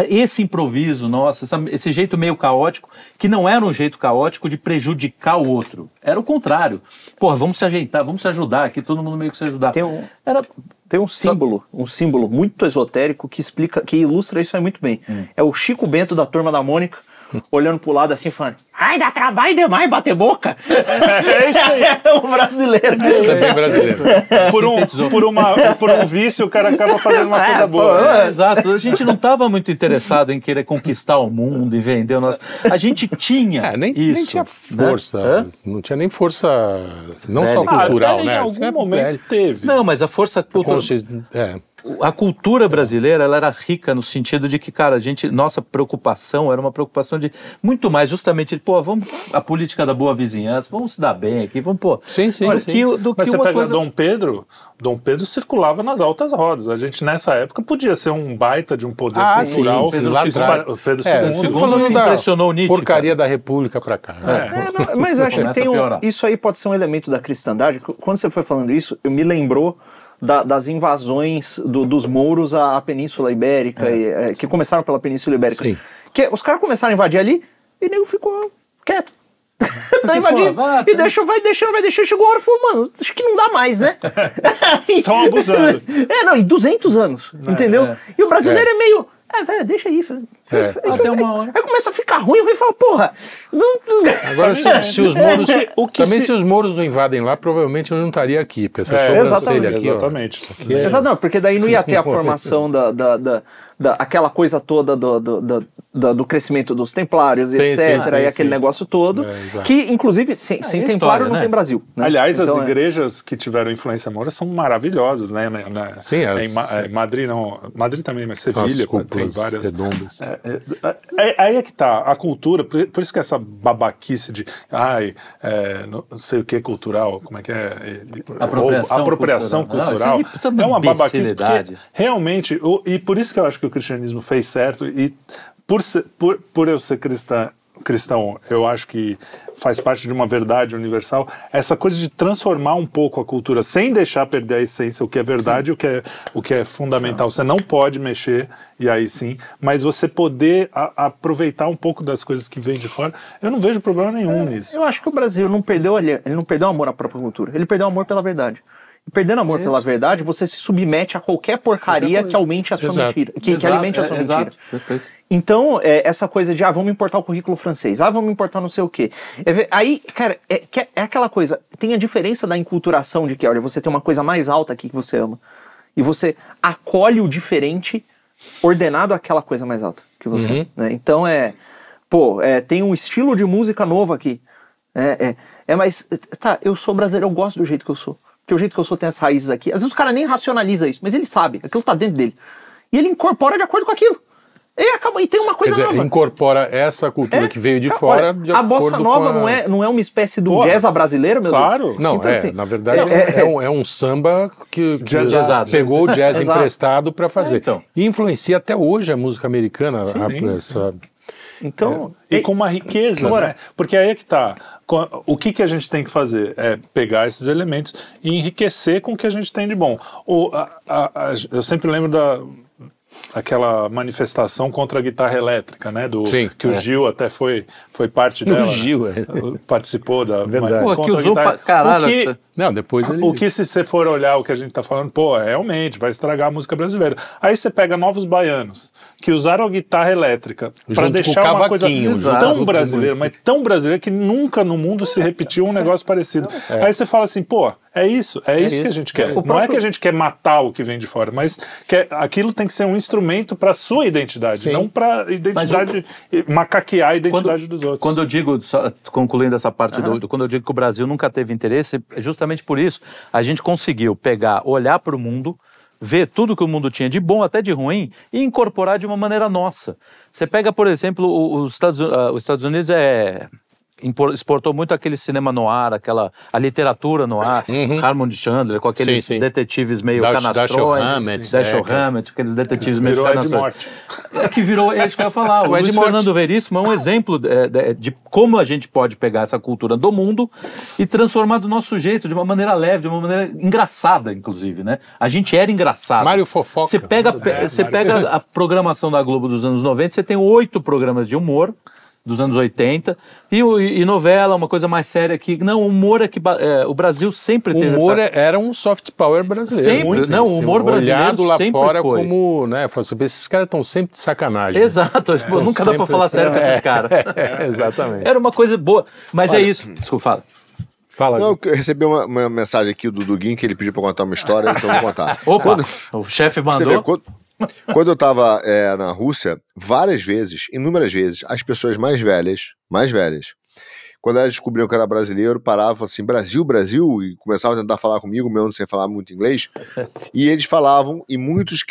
esse improviso, nossa, esse jeito meio caótico, que não era um jeito caótico de prejudicar o outro. Era o contrário. Porra, vamos se ajeitar, vamos se ajudar aqui, todo mundo meio que se ajudar. Tem um símbolo muito esotérico que ilustra isso aí muito bem. É o Chico Bento da Turma da Mônica, olhando pro lado assim, falando: ai, dá trabalho demais bater boca. É isso aí. É o brasileiro. Isso é bem brasileiro. Por um vício, o cara acaba fazendo uma coisa boa. Exato. A gente não estava muito interessado em querer conquistar o mundo e vender o nosso... A gente tinha nem tinha força. Né? Não tinha nem força, não só cultural, né? Em algum momento teve. Não, mas a força cultural... A cultura brasileira, ela era rica no sentido de que, cara, nossa preocupação era uma preocupação de muito mais justamente de, vamos a política da boa vizinhança, vamos se dar bem aqui, vamos, Sim. Mas você pega Dom Pedro circulava nas altas rodas. A gente, nessa época, podia ser um baita de um poder cultural. Sim, lá atrás. Pedro II. Falando da impressionou Nietzsche, porcaria da República pra cá. Mas eu acho que isso aí pode ser um elemento da cristandade. Quando você foi falando isso, eu me lembrou das invasões dos mouros à Península Ibérica, que começaram pela Península Ibérica. Sim. Que os caras começaram a invadir ali e o nego ficou quieto. Tá invadindo. E vai deixando. Chegou a hora e falou: mano, acho que não dá mais, né? Estão abusando. E 200 anos, entendeu? E o brasileiro é meio... velho, deixa aí. Até uma hora. Aí começa a ficar ruim, e fala: porra... Agora, se os mouros... se os mouros não invadem lá, provavelmente eu não estaria aqui, porque essa sobrancelha aqui... Exatamente. Exato, porque daí não ia ter a formação aquela coisa toda do crescimento dos templários, etc. E aquele negócio todo, que inclusive sem templário não tem Brasil. Né? Aliás, as igrejas que tiveram influência moura são maravilhosas, né? Sim, Madrid não... Madrid também, mas Sevilha tem várias... redondas. Aí é que tá, a cultura, por isso que essa babaquice de não sei o que cultural, como é que é? Apropriação cultural. É uma babaquice, porque realmente, e por isso que eu acho que o cristianismo fez certo, e por eu ser cristão, eu acho que faz parte de uma verdade universal, essa coisa de transformar um pouco a cultura, sem deixar perder a essência, o que é verdade, o que é fundamental. Você não pode mexer, e aí sim, mas você poder aproveitar um pouco das coisas que vêm de fora, eu não vejo problema nenhum nisso. Eu acho que o Brasil ele não perdeu amor à própria cultura, ele perdeu amor pela verdade. E perdendo amor pela verdade, você se submete a qualquer porcaria que aumente a sua mentira, que alimente a sua mentira. Perfeito. Então, essa coisa de, vamos importar o currículo francês, vamos importar não sei o quê. Aí, cara, é aquela coisa, tem a diferença da enculturação de que, olha, você tem uma coisa mais alta aqui que você ama, e você acolhe o diferente ordenado àquela coisa mais alta que você ama, né? Então, tem um estilo de música novo aqui. Mas, eu sou brasileiro, eu gosto do jeito que eu sou. Porque o jeito que eu sou tem as raízes aqui. Às vezes o cara nem racionaliza isso, mas ele sabe, aquilo tá dentro dele. E ele incorpora de acordo com aquilo. E tem uma coisa nova. Incorpora essa cultura que veio de fora. Olha, a bossa nova não é uma espécie do jazz brasileiro, meu Deus? Claro. Não, então, assim, na verdade é um samba que pegou o jazz emprestado para fazer. Então. E influencia até hoje a música americana. Então, e com uma riqueza, né? Porque aí é que tá. O que a gente tem que fazer? É pegar esses elementos e enriquecer com o que a gente tem de bom. Eu sempre lembro aquela manifestação contra a guitarra elétrica, né? Que o Gil até foi parte dela. O Gil, participou da... Verdade. Que usou pra caralho. Não, depois ele... O que, se você for olhar o que a gente tá falando, realmente, vai estragar a música brasileira. Aí você pega Novos Baianos, que usaram a guitarra elétrica para deixar uma coisa tão brasileira, mas tão brasileira que nunca no mundo se repetiu um negócio parecido. Aí você fala assim, é isso que a gente quer. Não é que a gente quer matar o que vem de fora, mas aquilo tem que ser um instrumento para sua identidade, não para identidade, macaquear a identidade dos outros. Quando eu digo, só concluindo essa parte quando eu digo que o Brasil nunca teve interesse, é justamente por isso a gente conseguiu olhar para o mundo, ver tudo que o mundo tinha de bom, até de ruim, e incorporar de uma maneira nossa. Você pega, por exemplo, os Estados Unidos exportou muito aquele cinema noir, a literatura noir, Harmon Chandler, com aqueles detetives meio canastrões, Dashiell Hammett, aqueles detetives meio canastrões. Que virou, é isso que eu ia falar, o Luiz Fernando Veríssimo é um exemplo de como a gente pode pegar essa cultura do mundo e transformar do nosso jeito, de uma maneira leve, de uma maneira engraçada, inclusive, né? A gente era engraçado. Mário Fofoca. Você pega a programação da Globo dos anos 90, você tem 8 programas de humor, dos anos 80, e novela, uma coisa mais séria que... Não, o humor é que... o Brasil sempre teve essa... O humor era um soft power brasileiro. Sempre, não, o humor brasileiro olhado lá sempre fora foi. Como, né, esses caras estão sempre de sacanagem. Exato, nunca dá pra falar sério com esses caras. Exatamente. Era uma coisa boa, mas é isso. Desculpa, fala. Fala. Não, eu recebi uma mensagem aqui do Duguin que ele pediu pra contar uma história, então eu vou contar. Opa, o chefe mandou. Quando eu estava na Rússia, inúmeras vezes, as pessoas mais velhas, quando elas descobriam que eu era brasileiro, paravam e falavam assim, Brasil, e começavam a tentar falar comigo, mesmo sem falar muito inglês, e eles falavam, e muitos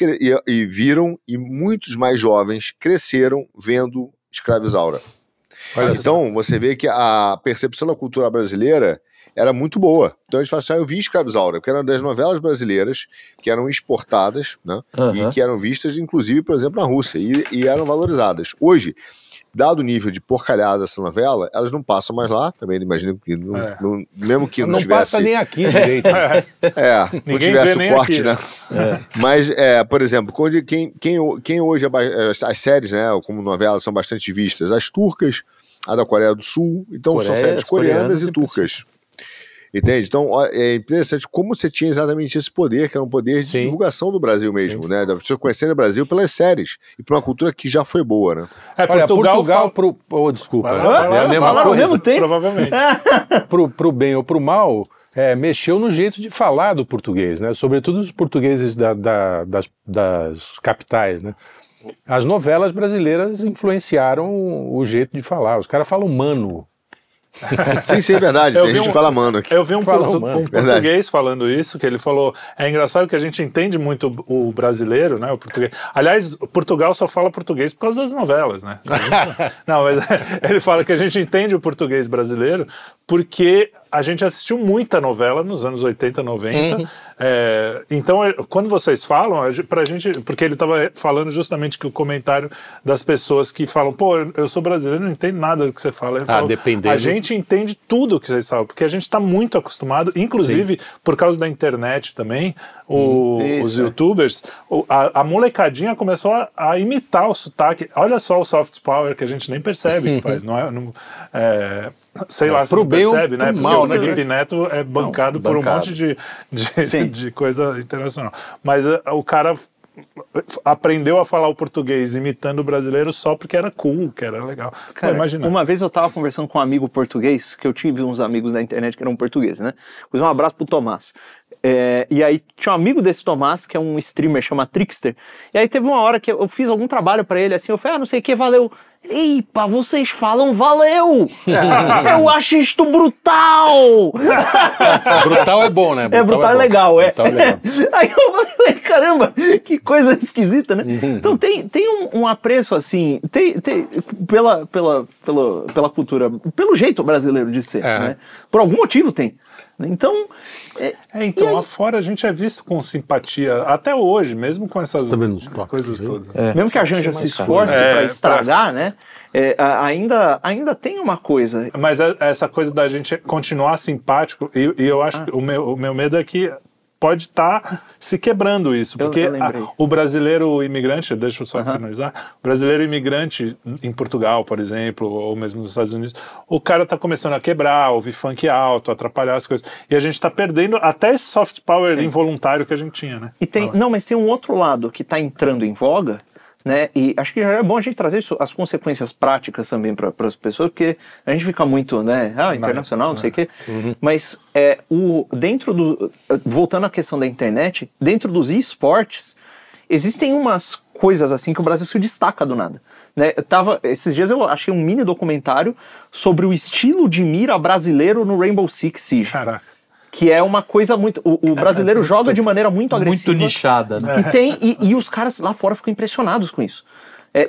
viram, e muitos mais jovens cresceram vendo Escravizaura. Então, você vê que a percepção da cultura brasileira era muito boa. Então eles falam assim, eu vi Escravizaura, que eram das novelas brasileiras que eram exportadas, né? E que eram vistas, inclusive, por exemplo, na Rússia, e eram valorizadas. Hoje, dado o nível de porcalhada dessa novela, elas não passam mais lá, também imagino que mesmo que não tivesse... passa nem aqui direito. Não tivesse o corte, aqui, né? Mas, por exemplo, quem hoje, as séries, né, como novelas, são bastante vistas, as turcas, a da Coreia do Sul, então são séries coreanas e turcas. Entende? Então é interessante como você tinha exatamente esse poder, que era um poder de divulgação do Brasil mesmo, né? Da pessoa conhecendo o Brasil pelas séries e por uma cultura que já foi boa, né? Portugal desculpa. É a mesma coisa, provavelmente. Pro bem ou pro mal, mexeu no jeito de falar do português, né? Sobretudo os portugueses das capitais, né? As novelas brasileiras influenciaram o jeito de falar. Os caras falam mano. Sim, é verdade. Tem gente que fala mano aqui. Eu vi um português falando isso, que ele falou, é engraçado que a gente entende muito o brasileiro, né, o português. Aliás, Portugal só fala português por causa das novelas, né? Não, mas ele fala que a gente entende o português brasileiro porque a gente assistiu muita novela nos anos 80, 90. Então, quando vocês falam, pra gente... Porque ele estava falando justamente que o comentário das pessoas que falam, eu sou brasileiro, não entendo nada do que você fala. Ele falou, dependendo. A gente entende tudo o que vocês falam, porque a gente está muito acostumado, inclusive por causa da internet também, os youtubers, a molecadinha começou a imitar o sotaque. Olha só o soft power que a gente nem percebe que faz, sei lá, se não percebe, né? Porque o Felipe Neto é bancado por um monte de coisa internacional. Mas o cara aprendeu a falar o português imitando o brasileiro só porque era cool, que era legal. Cara, uma vez eu tava conversando com um amigo português, que eu tive uns amigos na internet que eram portugueses, né? Fiz um abraço pro Tomás. E aí tinha um amigo desse Tomás, que é um streamer, chama Trickster. E aí teve uma hora que eu fiz algum trabalho pra ele, assim, eu falei, não sei o que, valeu. Epa, vocês falam valeu! Eu acho isto brutal! Brutal é bom, né? Brutal é legal, Brutal é legal. Aí eu falei, caramba, que coisa esquisita, né? Então tem um apreço assim, pela cultura, pelo jeito brasileiro de ser, né? Por algum motivo tem. Então, então lá fora a gente é visto com simpatia, até hoje, mesmo com essas coisas todas. Mesmo que a Janja se esforce para estragar, né? Ainda tem uma coisa. Mas essa coisa da gente continuar simpático, e eu acho que o meu medo é que pode estar se quebrando isso, porque o brasileiro imigrante, deixa eu só finalizar, o brasileiro imigrante em Portugal, por exemplo, ou mesmo nos Estados Unidos, o cara tá começando a quebrar, ouvir funk alto, atrapalhar as coisas, e a gente tá perdendo até esse soft power involuntário que a gente tinha, né? Mas tem um outro lado que tá entrando em voga, né? E acho que já é bom a gente trazer as consequências práticas também para as pessoas, porque a gente fica muito, né? Internacional, não sei o quê. Mas voltando à questão da internet, dentro dos esportes, existem umas coisas assim que o Brasil se destaca do nada. Né? Esses dias eu achei um mini documentário sobre o estilo de mira brasileiro no Rainbow Six Siege. Caraca. Que é uma coisa muito... O brasileiro joga de maneira muito agressiva. Muito nichada, né? E os caras lá fora ficam impressionados com isso.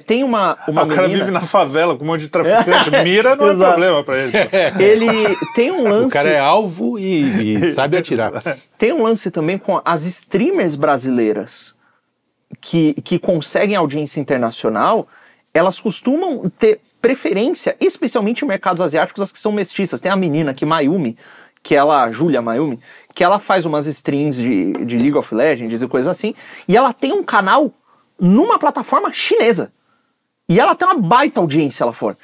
Tem uma o cara menina... vive na favela com um monte de traficante. Mira não é problema pra ele. Ele tem um lance... O cara é alvo e sabe atirar. Tem um lance também com as streamers brasileiras que conseguem audiência internacional, elas costumam ter preferência, especialmente em mercados asiáticos, as que são mestiças. Tem a menina aqui, Mayumi, Julia Mayumi, que ela faz umas streams de League of Legends e coisas assim, e ela tem um canal numa plataforma chinesa. E ela tem uma baita audiência lá fora.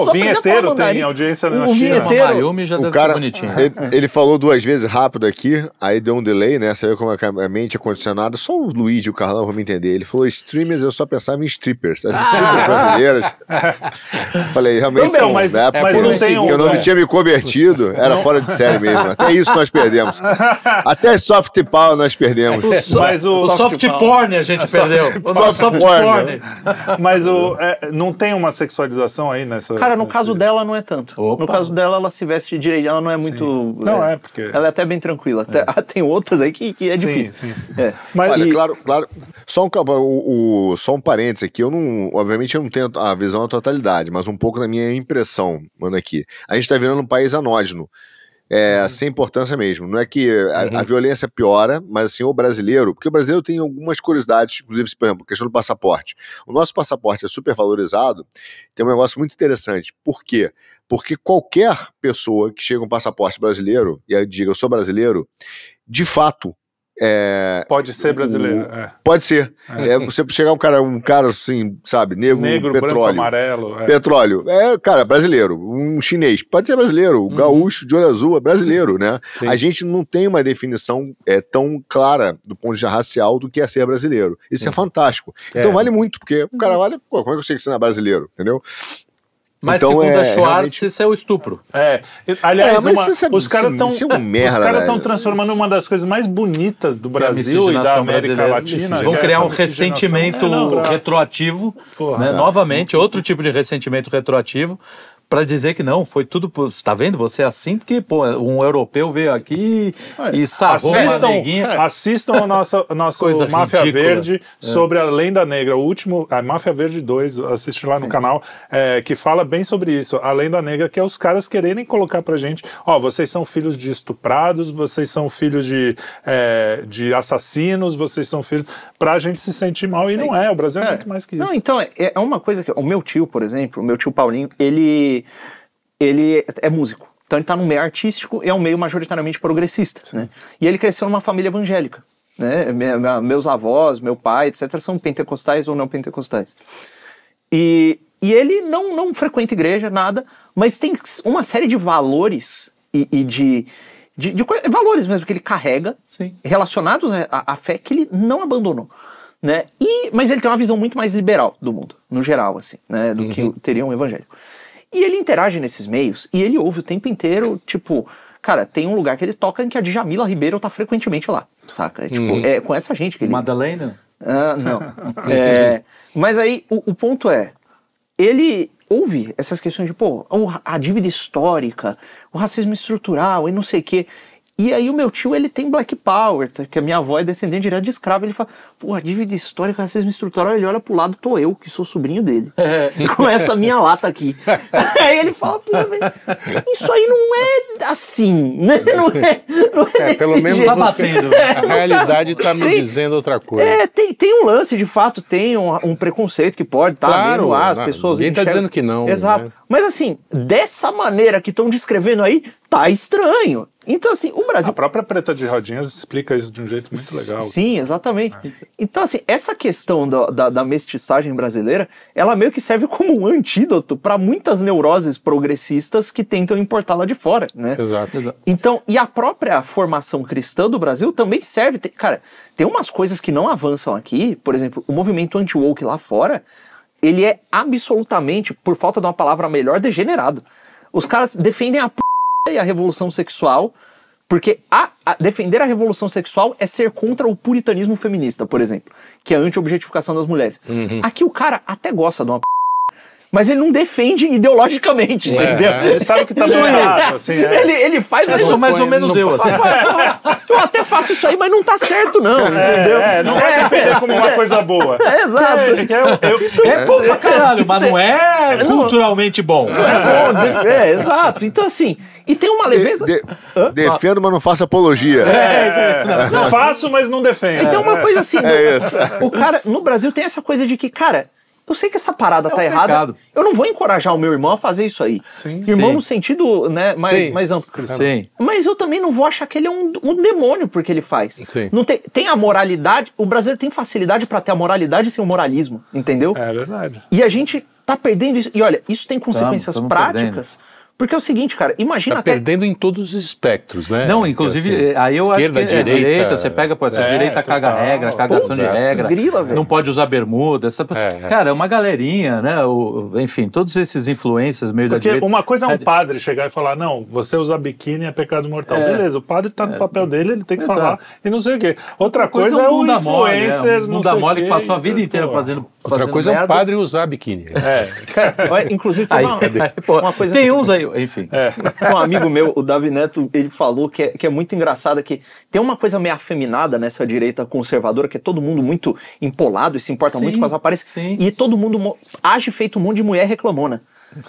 O vinheteiro tem audiência na China. O Mayumi já deve ser bonitinho. Ele falou 2 vezes rápido aqui, aí deu um delay, né? Você viu como a mente é condicionada. Só o Luigi e o Carlão vão me entender. Ele falou streamers, eu só pensava em strippers. As strippers brasileiras. Falei, realmente não, mas não tem eu não tinha me convertido, era fora de série mesmo. Até isso nós perdemos. Até as soft power nós perdemos. Mas o soft porn a gente perdeu. O soft porn. Mas não tem uma sexualização aí nessa... Cara, no caso dela não é tanto. Opa. No caso dela, ela se veste direito, ela não é muito... Não, porque... Ela é até bem tranquila. Tem outras aí que é difícil. Sim. Mas, olha, claro. Só um parênteses aqui, obviamente eu não tenho a visão da totalidade, mas um pouco da minha impressão, mano, aqui. A gente tá virando um país anódino. Sem importância mesmo. Não é que a violência piora, mas assim, o brasileiro, porque o brasileiro tem algumas curiosidades, inclusive, por exemplo, a questão do passaporte. O nosso passaporte é super valorizado, tem um negócio muito interessante. Por quê? Porque qualquer pessoa que chega com um passaporte brasileiro, e aí diga, eu sou brasileiro, de fato, pode ser brasileiro. Pode ser. Você chegar um cara assim, sabe, negro, petróleo, branco, amarelo. Petróleo. Cara, brasileiro. Um chinês. Pode ser brasileiro. O gaúcho de olho azul é brasileiro, né? Sim. A gente não tem uma definição tão clara do ponto de vista racial do que é ser brasileiro. Isso é fantástico. Então vale muito, porque o cara olha, como é que eu sei que você não é brasileiro? Entendeu? Mas então, segundo a Schwartz, realmente... isso é o estupro. Aliás, os caras estão transformando uma das coisas mais bonitas do Brasil e da América Latina. Vão criar um ressentimento retroativo, né? Novamente, outro tipo de ressentimento retroativo, para dizer que não, foi tudo... Está vendo? Você é assim porque um europeu veio aqui e sarrou uma neguinha. Assistam o nosso Máfia Verde sobre a Lenda Negra. O último, a Máfia Verde 2, assiste lá no canal, que fala bem sobre isso. A Lenda Negra, que é os caras quererem colocar pra gente, vocês são filhos de estuprados, vocês são filhos de assassinos, vocês são filhos... Pra gente se sentir mal, e não é. O Brasil é muito mais que isso. Não, então, é uma coisa que... O meu tio, por exemplo, o meu tio Paulinho, ele é músico. Então ele tá num meio artístico e é um meio majoritariamente progressista, né? E ele cresceu numa família evangélica, né? Meus avós, meu pai, etc., são pentecostais ou não pentecostais. E ele não frequenta igreja, nada, mas tem uma série de valores e de valores mesmo que ele carrega, relacionados à fé, que ele não abandonou, né? Mas ele tem uma visão muito mais liberal do mundo, no geral, assim, né? Do que teria um evangélico. E ele interage nesses meios e ele ouve o tempo inteiro, tipo... Cara, tem um lugar que ele toca em que a Djamila Ribeiro tá frequentemente lá, saca? É com essa gente que ele... Madalena? Não. Mas aí, o ponto ele ouve essas questões de, a dívida histórica, o racismo estrutural e não sei o quê. E aí o meu tio, ele tem Black Power, que a minha avó é descendente direto de escravo. Ele fala, a dívida histórica, racismo estrutural. Ele olha pro lado, tô eu, que sou sobrinho dele. Com essa minha lata aqui. Aí ele fala, isso aí não é assim, né? Não é desse pelo menos jeito. Tá batendo. A realidade tá me dizendo outra coisa. Tem um lance, de fato, tem um preconceito que pode estar vendo lá, as pessoas... Ninguém tá dizendo que não. Exato. Né? Mas assim, dessa maneira que estão descrevendo aí, tá estranho. Então, assim, o Brasil... A própria Preta de Rodinhas explica isso de um jeito muito legal. Sim, exatamente. Então, assim, essa questão da mestiçagem brasileira, ela meio que serve como um antídoto para muitas neuroses progressistas que tentam importá-la de fora, né? Exato. Então, e a própria formação cristã do Brasil também serve... Cara, tem umas coisas que não avançam aqui, por exemplo, o movimento anti-woke lá fora, ele é absolutamente, por falta de uma palavra melhor, degenerado. Os caras defendem a e a revolução sexual, porque defender a revolução sexual é ser contra o puritanismo feminista, por exemplo, que é a anti-objetificação das mulheres. Aqui o cara até gosta de uma mas ele não defende ideologicamente, entendeu? Ele sabe que tá meio errado, assim. Ele faz... Eu sou mais ou menos eu, assim. Eu até faço isso aí, mas não tá certo, não, entendeu? Não vai defender como uma coisa boa. Exato. É bom pra caralho, mas não é culturalmente bom. Exato. Então, assim, e tem uma leveza... Defendo, mas não faço apologia. Não faço, mas não defendo. Então, uma coisa assim, o cara, no Brasil tem essa coisa de que, cara, eu sei que essa parada tá errada, pecado. eu não vou encorajar o meu irmão a fazer isso aí. Sim, irmão sim. no sentido, né, mais amplo. Sim. Mas eu também não vou achar que ele é um demônio porque ele faz. Sim. Não tem a moralidade, o brasileiro tem facilidade pra ter a moralidade sem o moralismo, entendeu? É verdade. E a gente tá perdendo isso. E olha, isso tem consequências Tamo práticas. Porque é o seguinte, cara, imagina Tá até... perdendo em todos os espectros, né? Não, inclusive, aí eu acho que esquerda, direita, você pega, pode ser direita caga total. regra, cagação de Exato. regra, Grila, velho. não pode usar bermuda, cara, é uma galerinha, né, enfim, todos esses influências meio da Porque direita. uma coisa é um padre chegar e falar, não, você usar biquíni é pecado mortal. Beleza, o padre tá no papel dele, ele tem que falar e não sei o quê. Outra coisa é o bunda mole, influencer, um não bunda sei o mole quê. que passou a vida inteira fazendo Outra coisa é merda. um padre usar biquíni. Olha, inclusive, tem uma coisa... Tem uns aí, enfim. Um amigo meu, o Davi Neto, ele falou que é muito engraçado, que tem uma coisa meio afeminada nessa direita conservadora, que é todo mundo muito empolado e se importa muito com as aparências. Sim. E todo mundo age feito um monte de mulher reclamona.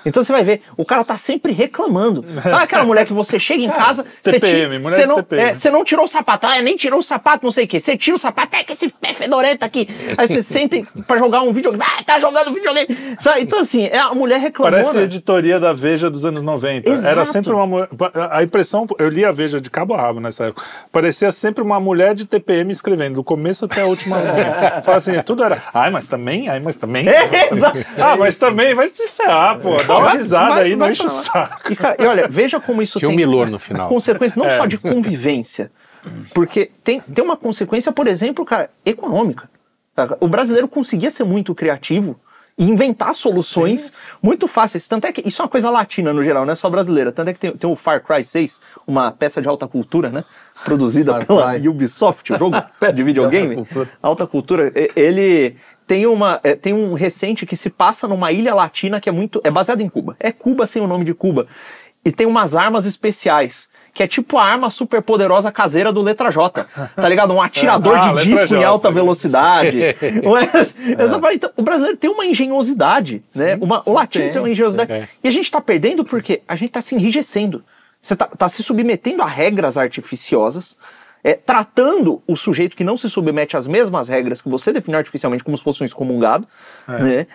Então você vai ver, o cara tá sempre reclamando. Sabe aquela mulher que você chega em casa, TPM, mulher de TPM. você não tirou o sapato, nem tirou o sapato, não sei o quê. Você tira o sapato, que esse pé fedorento aqui. Aí você senta pra jogar um videogame, tá jogando videogame. Sabe? Então assim, é a mulher reclamona. Parece a editoria da Veja dos anos 90. Exato. Era sempre uma mulher. A impressão, eu li a Veja de cabo a rabo nessa época. Parecia sempre uma mulher de TPM escrevendo, do começo até a última linha. Fala assim, tudo era. Mas também? Exato. Mas também vai se ferrar, pô. Dá uma risada aí, não enche o saco. E olha, veja como isso Tinha um tem Milor no final. consequências não só de convivência, porque tem uma consequência, por exemplo, cara, econômica. O brasileiro conseguia ser muito criativo e inventar soluções muito fáceis. Tanto é que isso é uma coisa latina no geral, não é só brasileira. Tanto é que tem o Far Cry 6, uma peça de alta cultura, né? Produzida pela Ubisoft, o jogo de videogame. Alta cultura. Ele tem um recente que se passa numa ilha latina que é baseado em Cuba. É Cuba sem o nome de Cuba. E tem umas armas especiais, que é tipo a arma super poderosa caseira do Letra J, tá ligado? Um atirador de disco em alta velocidade. Então, o brasileiro tem uma engenhosidade, né? O latino tem uma engenhosidade. E a gente tá perdendo porque a gente tá se enrijecendo. Você tá se submetendo a regras artificiosas, tratando o sujeito que não se submete às mesmas regras que você definiu artificialmente como se fosse um excomungado, né?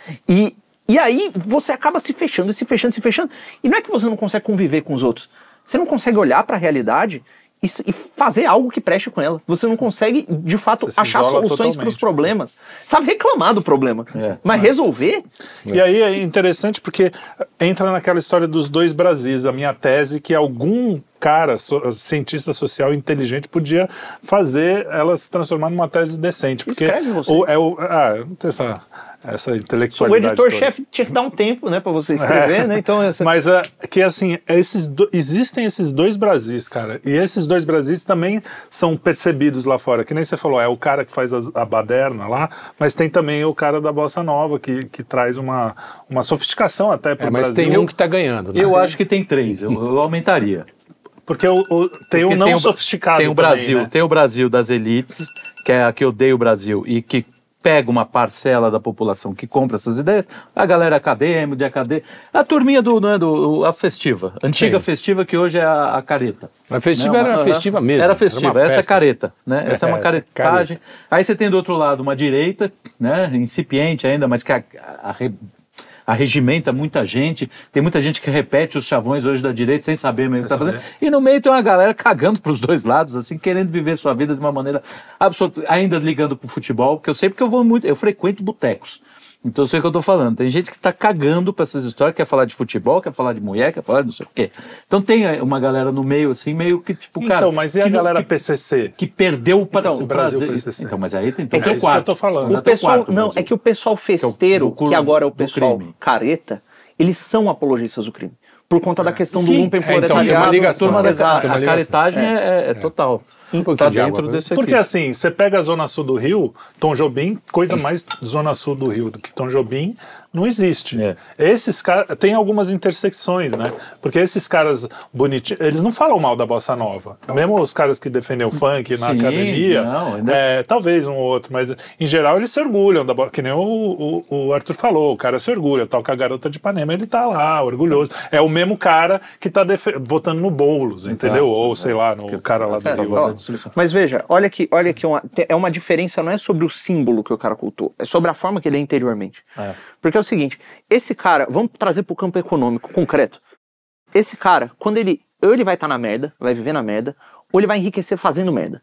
E aí você acaba se fechando, se fechando. E não é que você não consegue conviver com os outros. Você não consegue olhar para a realidade e fazer algo que preste com ela. Você não consegue, de fato, achar soluções para os problemas. Sabe reclamar do problema, mas resolver... E aí é interessante porque entra naquela história dos dois Brasis. A minha tese que algum cara, cientista social inteligente, podia fazer ela se transformar numa tese decente. Porque Escreve você. eu não tenho essa intelectualidade. O editor-chefe tinha que dar um tempo, né, pra você escrever, né? Então, Mas que assim, existem esses dois Brasis, cara. E esses dois Brasis também são percebidos lá fora. Que nem você falou, é o cara que faz a baderna lá, mas tem também o cara da Bossa Nova, que traz uma sofisticação até pro mas Brasil. tem um que tá ganhando, né? Eu acho que tem 3, eu aumentaria. Porque tem o não sofisticado tem o também, Brasil, né? tem o Brasil das elites, que é a que odeia o Brasil e que pega uma parcela da população que compra essas ideias, a galera acadêmica, a turminha a festiva, antiga festiva que hoje é a careta. A festiva era festiva mesmo. Era festiva, uma essa é festa. careta, né? Essa é uma caretagem. Aí você tem do outro lado uma direita, né? Incipiente ainda, mas que arregimenta muita gente, tem muita gente que repete os chavões hoje da direita sem saber mesmo o que está fazendo, e no meio tem uma galera cagando para os dois lados, assim, querendo viver sua vida de uma maneira absoluta, ainda ligando para o futebol, porque eu sei porque eu frequento botecos, então eu sei o que eu tô falando, tem gente que tá cagando pra essas histórias, quer falar de futebol, quer falar de mulher, quer falar de não sei o quê. Então tem uma galera no meio, assim, meio que tipo, cara... Então, mas e a galera PCC? Que perdeu o Brasil PCC. Então, mas aí tem É isso que eu tô falando. O pessoal, não, é que o pessoal festeiro, que agora é o pessoal careta, eles são apologistas do crime. Por conta da questão do lumpen proletariado. Tem uma ligação. A caretagem é total. Tá dentro desse aqui. Porque assim, você pega a Zona Sul do Rio, Tom Jobim, coisa mais Zona Sul do Rio do que Tom Jobim, não existe. É. Esses caras, tem algumas intersecções, né? Porque esses caras bonitinhos, eles não falam mal da bossa nova. Mesmo os caras que defendem o funk na academia, talvez um ou outro, mas em geral eles se orgulham da bossa, que nem o Arthur falou, o cara se orgulha, toca a Garota de Ipanema, ele tá lá, orgulhoso. É o mesmo cara que tá votando no Boulos, entendeu? Ou sei lá, no cara lá do Rio. Mas veja, olha aqui é uma diferença, não é sobre o símbolo que o cara cultuou, é sobre a forma que ele é interiormente. Porque é o seguinte, esse cara, vamos trazer pro campo econômico, concreto. Esse cara, quando ou ele vai estar na merda, vai viver na merda, ou ele vai enriquecer fazendo merda.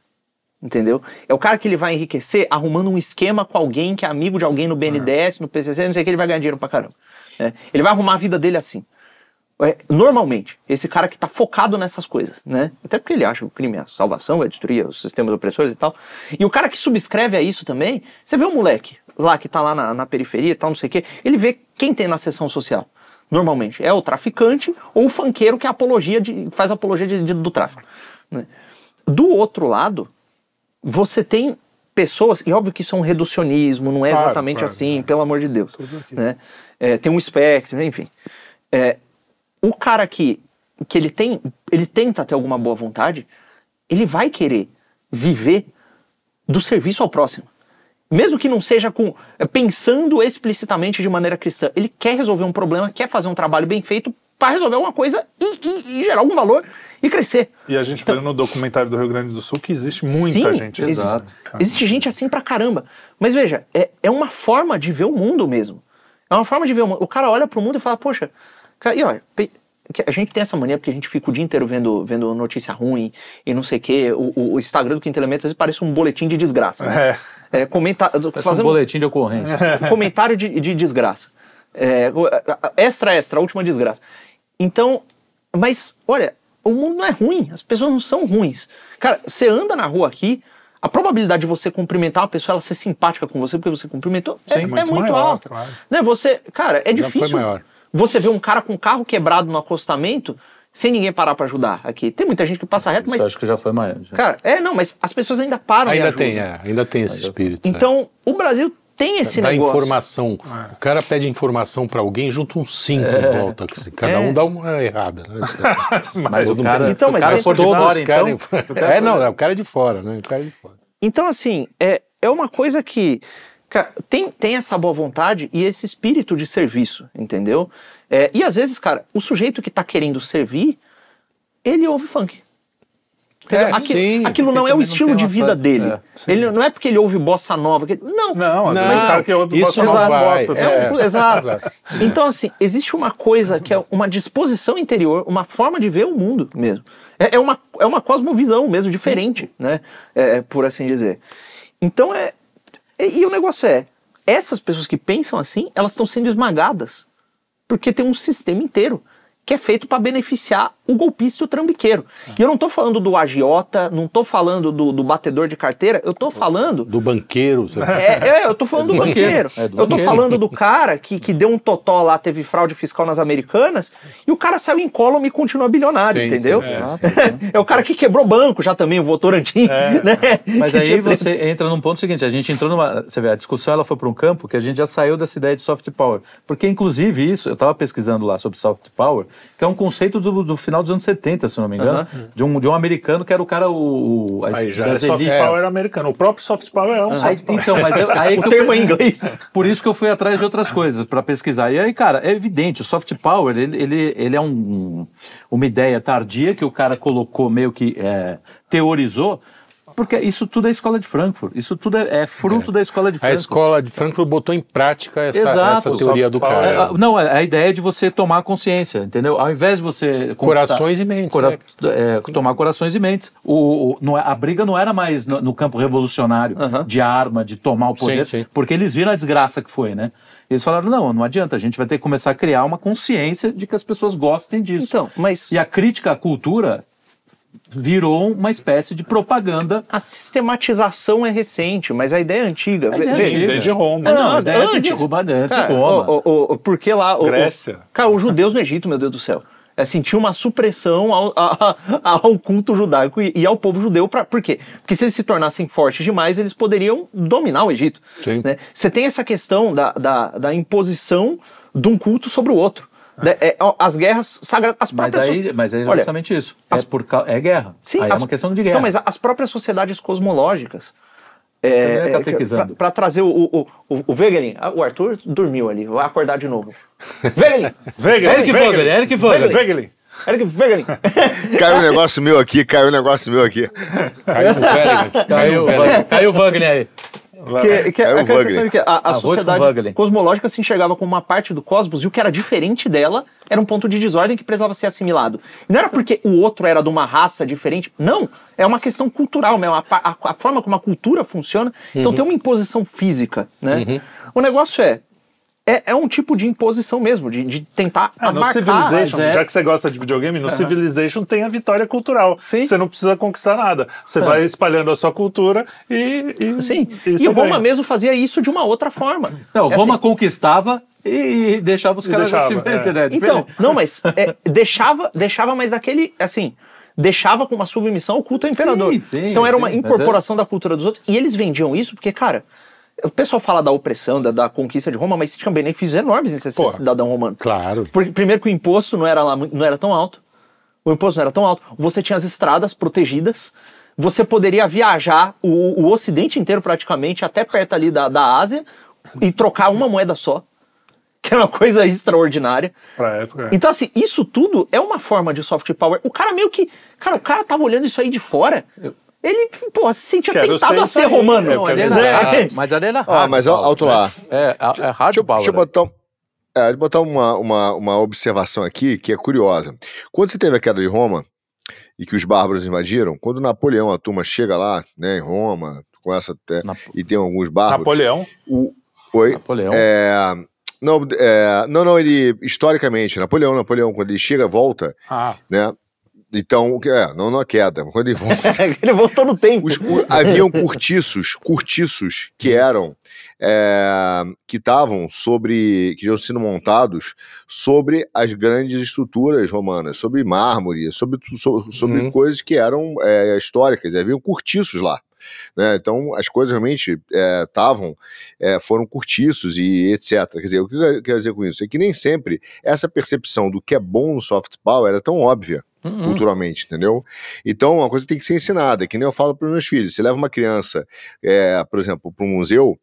Entendeu? É o cara que ele vai enriquecer arrumando um esquema com alguém que é amigo de alguém no BNDES, no PCC, não sei o que, ele vai ganhar dinheiro pra caramba. Ele vai arrumar a vida dele assim. Normalmente, esse cara que tá focado nessas coisas, né? Até porque ele acha que o crime é a salvação, vai destruir os sistemas opressores e tal. E o cara que subscreve a isso também, você vê o moleque lá que tá lá na periferia e tal, não sei o quê, ele vê quem tem na seção social. Normalmente, é o traficante ou o funkeiro que faz apologia do tráfico. Né? Do outro lado, você tem pessoas, e óbvio que isso é um reducionismo, não é exatamente assim, pelo amor de Deus. Né? Tem um espectro, enfim. O cara que ele tenta ter alguma boa vontade, ele vai querer viver do serviço ao próximo. Mesmo que não seja pensando explicitamente de maneira cristã. Ele quer resolver um problema, quer fazer um trabalho bem feito para resolver alguma coisa e gerar algum valor e crescer. E a gente vê no documentário do Rio Grande do Sul que existe muita gente assim. Existe gente assim pra caramba. Mas veja, é uma forma de ver o mundo mesmo. É uma forma de ver o mundo. O cara olha pro mundo e fala, poxa, cara, e olha, a gente tem essa mania porque a gente fica o dia inteiro vendo notícia ruim e não sei o quê. O Instagram do Quinto Elemento às vezes parece um boletim de desgraça. Né? Um boletim de ocorrência. Comentário de desgraça. Extra, última desgraça. Então, mas, olha, o mundo não é ruim, as pessoas não são ruins. Cara, você anda na rua aqui, a probabilidade de você cumprimentar uma pessoa, ela ser simpática com você porque você cumprimentou, é muito maior, alta. Claro. Né? Cara, é difícil. Foi maior. Você vê um cara com carro quebrado no acostamento, sem ninguém parar pra ajudar aqui. Tem muita gente que passa reto, mas... Eu acho que já foi maior. Já. Cara, mas as pessoas ainda param ainda tem esse espírito. Então, o Brasil tem esse negócio. Informação. O cara pede informação pra alguém, junta uns 5 em volta. Cada um dá uma errada. Né? mas o cara... Então, mas todos querem... é o cara é de fora, né? O cara é de fora. Então, assim, é uma coisa que... Cara, tem essa boa vontade e esse espírito de serviço, entendeu? E às vezes, cara, o sujeito que tá querendo servir, ele ouve funk. Aquilo não é o estilo de vida dele. Ele não é porque ele ouve bossa nova. Não, mas o cara que ouve bossa nova gosta. Exato. Então, assim, existe uma coisa que é uma disposição interior, uma forma de ver o mundo mesmo. É uma cosmovisão mesmo, diferente, né? Por assim dizer. Então, e o negócio essas pessoas que pensam assim, elas estão sendo esmagadas. Porque tem um sistema inteiro que é feito para beneficiar o golpista e o trambiqueiro. E eu não tô falando do agiota, não tô falando do batedor de carteira, eu tô falando... Do banqueiro. Eu tô falando do banqueiro. Eu tô falando do cara que deu um totó lá, teve fraude fiscal nas Americanas, e o cara saiu incólume e continua bilionário, entendeu? É o cara que quebrou banco já também, o Votorantim. Né? Mas aí você entra num ponto seguinte, a gente entrou Você vê, a discussão ela foi para um campo que a gente já saiu dessa ideia de soft power. Porque, inclusive, isso, eu tava pesquisando lá sobre soft power, que é um conceito do final dos anos 70, se não me engano, de um americano que era o cara, aí já é soft power americano. O próprio soft power é um soft power. Então, mas aí o termo é em inglês. Por isso que eu fui atrás de outras coisas para pesquisar. E aí, cara, é evidente, o soft power, ele é uma ideia tardia que o cara colocou, meio que teorizou, porque isso tudo é a escola de Frankfurt. Isso tudo é fruto da escola de Frankfurt. A escola de Frankfurt botou em prática essa teoria do cara. Não, a ideia é de você tomar consciência, entendeu? Ao invés de você... Corações e mentes. Tomar corações e mentes. A briga não era mais no campo revolucionário, de arma, de tomar o poder, porque eles viram a desgraça que foi, né? Eles falaram, não adianta, a gente vai ter que começar a criar uma consciência de que as pessoas gostem disso. Então, E a crítica à cultura virou uma espécie de propaganda. A sistematização é recente, mas a ideia é antiga. Desde Roma. Antes de Roma. Porque lá... Grécia. Cara, os judeus no Egito, meu Deus do céu. Tinha uma supressão ao culto judaico e ao povo judeu. Por quê? Porque se eles se tornassem fortes demais, eles poderiam dominar o Egito. Né? Você tem essa questão da imposição de um culto sobre o outro. As guerras sagradas. Mas é justamente isso. É guerra. Sim, aí é uma questão de guerra. Então, mas as próprias sociedades cosmológicas. Para trazer o Wegelin. O Arthur dormiu ali, vai acordar de novo. Wegelin! Eric Wegelin! Caiu um negócio meu aqui. Caiu o Wegelin aí. A sociedade cosmológica se enxergava como uma parte do cosmos e o que era diferente dela era um ponto de desordem que precisava ser assimilado. Não era porque o outro era de uma raça diferente, não. É uma questão cultural mesmo, a forma como a cultura funciona. Então tem uma imposição física, né? O negócio é um tipo de imposição mesmo, de tentar no Civilization, já que você gosta de videogame, no Civilization tem a vitória cultural. Sim. Você não precisa conquistar nada. Você vai espalhando a sua cultura e Roma mesmo fazia isso de uma outra forma. Não, Roma conquistava e deixava os caras assim. Então, não, mas deixava, mas aquele, deixava com uma submissão ao culto ao imperador. Então era uma incorporação da cultura dos outros. E eles vendiam isso porque, cara, o pessoal fala da opressão, da conquista de Roma, mas tinha benefícios enormes em ser cidadão romano. Claro. Primeiro que o imposto não era tão alto. Você tinha as estradas protegidas. Você poderia viajar o Ocidente inteiro praticamente, até perto ali da Ásia, e trocar uma moeda só. Que é uma coisa extraordinária. Pra época. Então, isso tudo é uma forma de soft power. O cara meio que... Cara, o cara tava olhando isso aí de fora... Ele, se sentia tentado a ser romano. Mas ali era hard. Mas alto lá. É hard power. Deixa eu botar uma observação aqui que é curiosa. Quando você teve a queda de Roma e que os bárbaros invadiram, quando Napoleão, a turma chega lá, né, em Roma, começa até, e tem alguns bárbaros. Napoleão? Napoleão. Não, ele, historicamente, Napoleão, quando ele chega, volta, né? Então, não na queda, quando ele volta... ele voltou no tempo. Haviam cortiços que eram... que estavam que iam sendo montados sobre as grandes estruturas romanas, sobre mármore, sobre coisas que eram históricas, haviam cortiços lá. Né? Então as coisas realmente foram cortiços e etc. Quer dizer, o que eu quero dizer com isso? É que nem sempre essa percepção do que é bom no soft power era tão óbvia culturalmente, entendeu? Então uma coisa tem que ser ensinada, que nem eu falo para os meus filhos. Você leva uma criança, por exemplo, para um museu,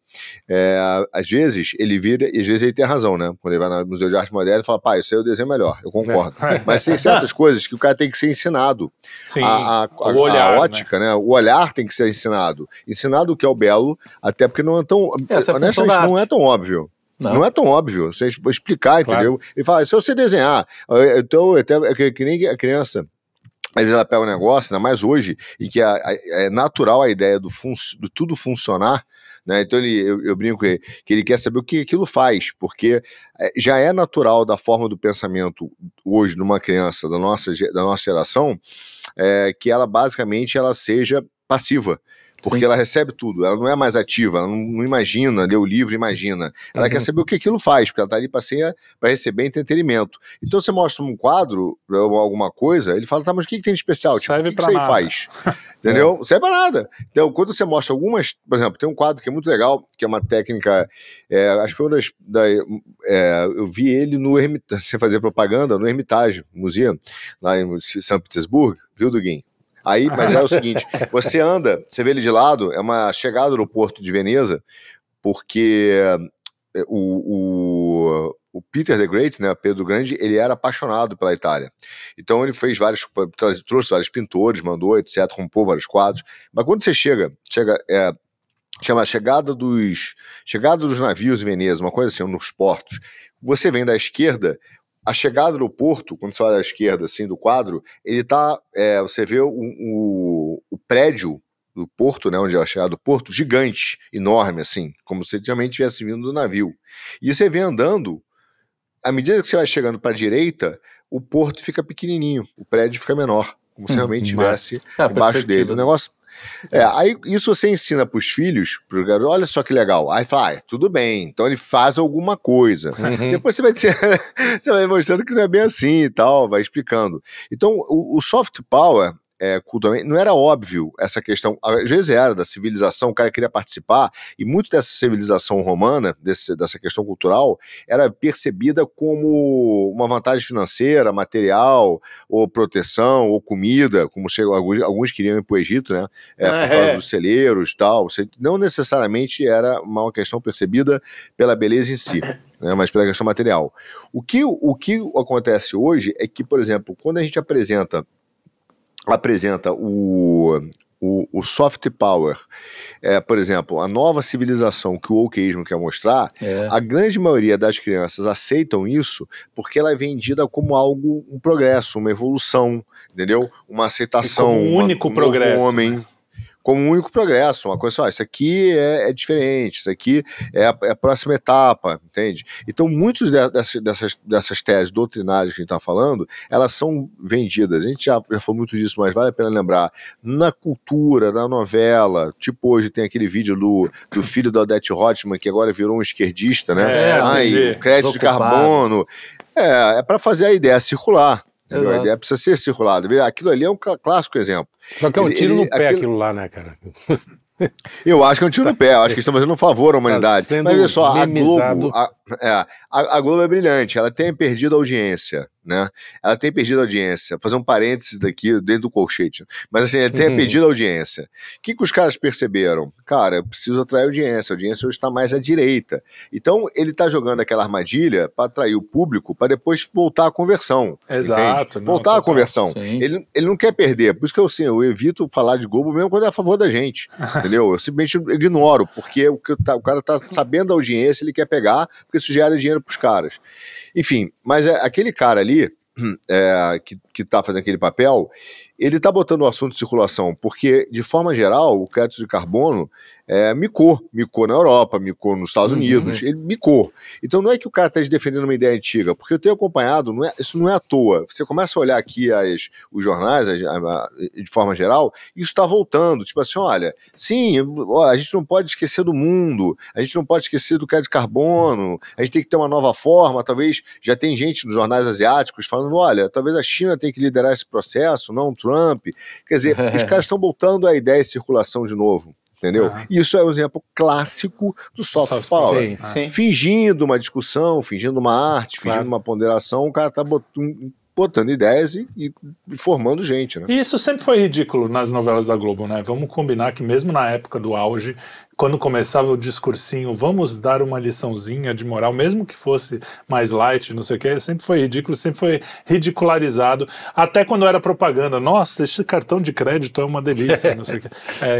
às vezes ele vira, e às vezes ele tem razão, né? Quando ele vai no Museu de Arte Moderna, ele fala, pai, isso aí é o desenho melhor, eu concordo. Mas tem certas coisas que o cara tem que ser ensinado. Sim, o olhar, a ótica, né? O olhar tem que ser ensinado o que é o belo, até porque não é tão, honestamente, não é tão óbvio. Não é tão óbvio você explicar, entendeu? Ele fala, se você desenhar, então, que nem a criança, às vezes ela pega um negócio, ainda mais hoje, e que é natural a ideia do tudo funcionar, né? Então eu brinco que ele quer saber o que aquilo faz, porque já é natural da forma do pensamento hoje numa criança da nossa geração, que ela basicamente seja passiva. Porque ela recebe tudo, ela não é mais ativa, ela não imagina, lê o livro, imagina. Ela quer saber o que aquilo faz, porque ela está ali para receber entretenimento. Então você mostra um quadro, alguma coisa, ele fala, tá, mas o que tem de especial? Tipo, o que isso aí faz? Entendeu? Não serve para nada. Então, quando você mostra algumas, por exemplo, tem um quadro que é muito legal, que é uma técnica, acho que foi uma eu vi ele no Hermitage, você fazia propaganda no Hermitage Museum, lá em São Petersburgo, viu, Duguin? Aí, mas é o seguinte, você vê ele de lado, é uma chegada no Porto de Veneza, porque o Peter the Great, né, Pedro Grande, ele era apaixonado pela Itália. Então ele fez trouxe vários pintores, mandou, etc., compôs vários quadros. Mas quando você chama a chegada dos navios em Veneza, uma coisa assim, nos portos, você vem da esquerda. A chegada no porto, quando você olha à esquerda assim, do quadro, ele você vê o prédio do porto, né, onde é a chegada do porto, gigante, enorme, assim, como se realmente estivesse vindo do navio. E você vê andando, à medida que você vai chegando para a direita, o porto fica pequenininho, o prédio fica menor, como se realmente estivesse embaixo dele. O negócio Aí isso você ensina pros filhos, pro garoto, olha só que legal. Aí fala, tudo bem, então ele faz alguma coisa. Depois você vai mostrando que não é bem assim e tal, vai explicando. Então, o soft power, culturalmente, não era óbvio essa questão, às vezes era da civilização, o cara queria participar, e muito dessa civilização romana, dessa questão cultural, era percebida como uma vantagem financeira, material, ou proteção, ou comida, como alguns queriam ir para o Egito, né, por causa dos celeiros e tal, não necessariamente era uma questão percebida pela beleza em si, né, mas pela questão material. O que acontece hoje é que, por exemplo, quando a gente apresenta o soft power, por exemplo, a nova civilização que o wokeísmo quer mostrar, a grande maioria das crianças aceitam isso porque ela é vendida como algo, um progresso, uma evolução, entendeu? Uma aceitação, como um único progresso, homem. Né? Como um único progresso, uma coisa só, isso aqui é diferente, isso aqui é a próxima etapa, entende? Então, muitas dessas teses doutrinárias que a gente está falando, elas são vendidas, a gente já falou muito disso, mas vale a pena lembrar, na cultura, na novela, tipo hoje tem aquele vídeo do filho da Odete Roitman, que agora virou um esquerdista, né? O crédito de carbono, é para fazer a ideia circular. A ideia precisa ser circulada. Aquilo ali é um clássico exemplo. Só que é um tiro no pé aquilo lá, né, cara? Eu acho que é um tiro no pé, eu acho que estão fazendo um favor à humanidade. Mas olha só, a Globo é brilhante, ela tem perdido a audiência, né? Ela tem perdido a audiência. Vou fazer um parênteses daqui dentro do colchete. Mas assim, ela tem perdido a audiência. O que os caras perceberam? Cara, eu preciso atrair a audiência hoje está mais à direita. Então, ele está jogando aquela armadilha para atrair o público, para depois voltar à conversão. Exato. Voltar à conversão. Ele não quer perder. Por isso que eu evito falar de Globo mesmo quando é a favor da gente. Entendeu? Eu simplesmente ignoro, porque o cara tá sabendo da audiência, ele quer pegar, porque isso gera dinheiro pros caras. Enfim, mas aquele cara ali, que tá fazendo aquele papel, ele tá botando o assunto de circulação, porque, de forma geral, o crédito de carbono micou na Europa, micou nos Estados Unidos, ele micou. Então não é que o cara esteja defendendo uma ideia antiga, porque eu tenho acompanhado, isso não é à toa. Você começa a olhar aqui os jornais, de forma geral, isso está voltando, tipo assim, olha, sim, a gente não pode esquecer do mundo, a gente não pode esquecer do crédito de carbono, a gente tem que ter uma nova forma, talvez já tem gente nos jornais asiáticos falando, olha, talvez a China tenha que liderar esse processo, não o Trump. Quer dizer, os caras estão voltando a ideia de circulação de novo. Entendeu? Isso é um exemplo clássico do soft power. Sim. Fingindo uma discussão, fingindo uma arte, fingindo uma ponderação, o cara está botando ideias e formando gente, né? E isso sempre foi ridículo nas novelas da Globo, né? Vamos combinar que mesmo na época do auge, quando começava o discursinho, vamos dar uma liçãozinha de moral, mesmo que fosse mais light, não sei o que, sempre foi ridículo, sempre foi ridicularizado, até quando era propaganda. Nossa, esse cartão de crédito é uma delícia, não sei o que.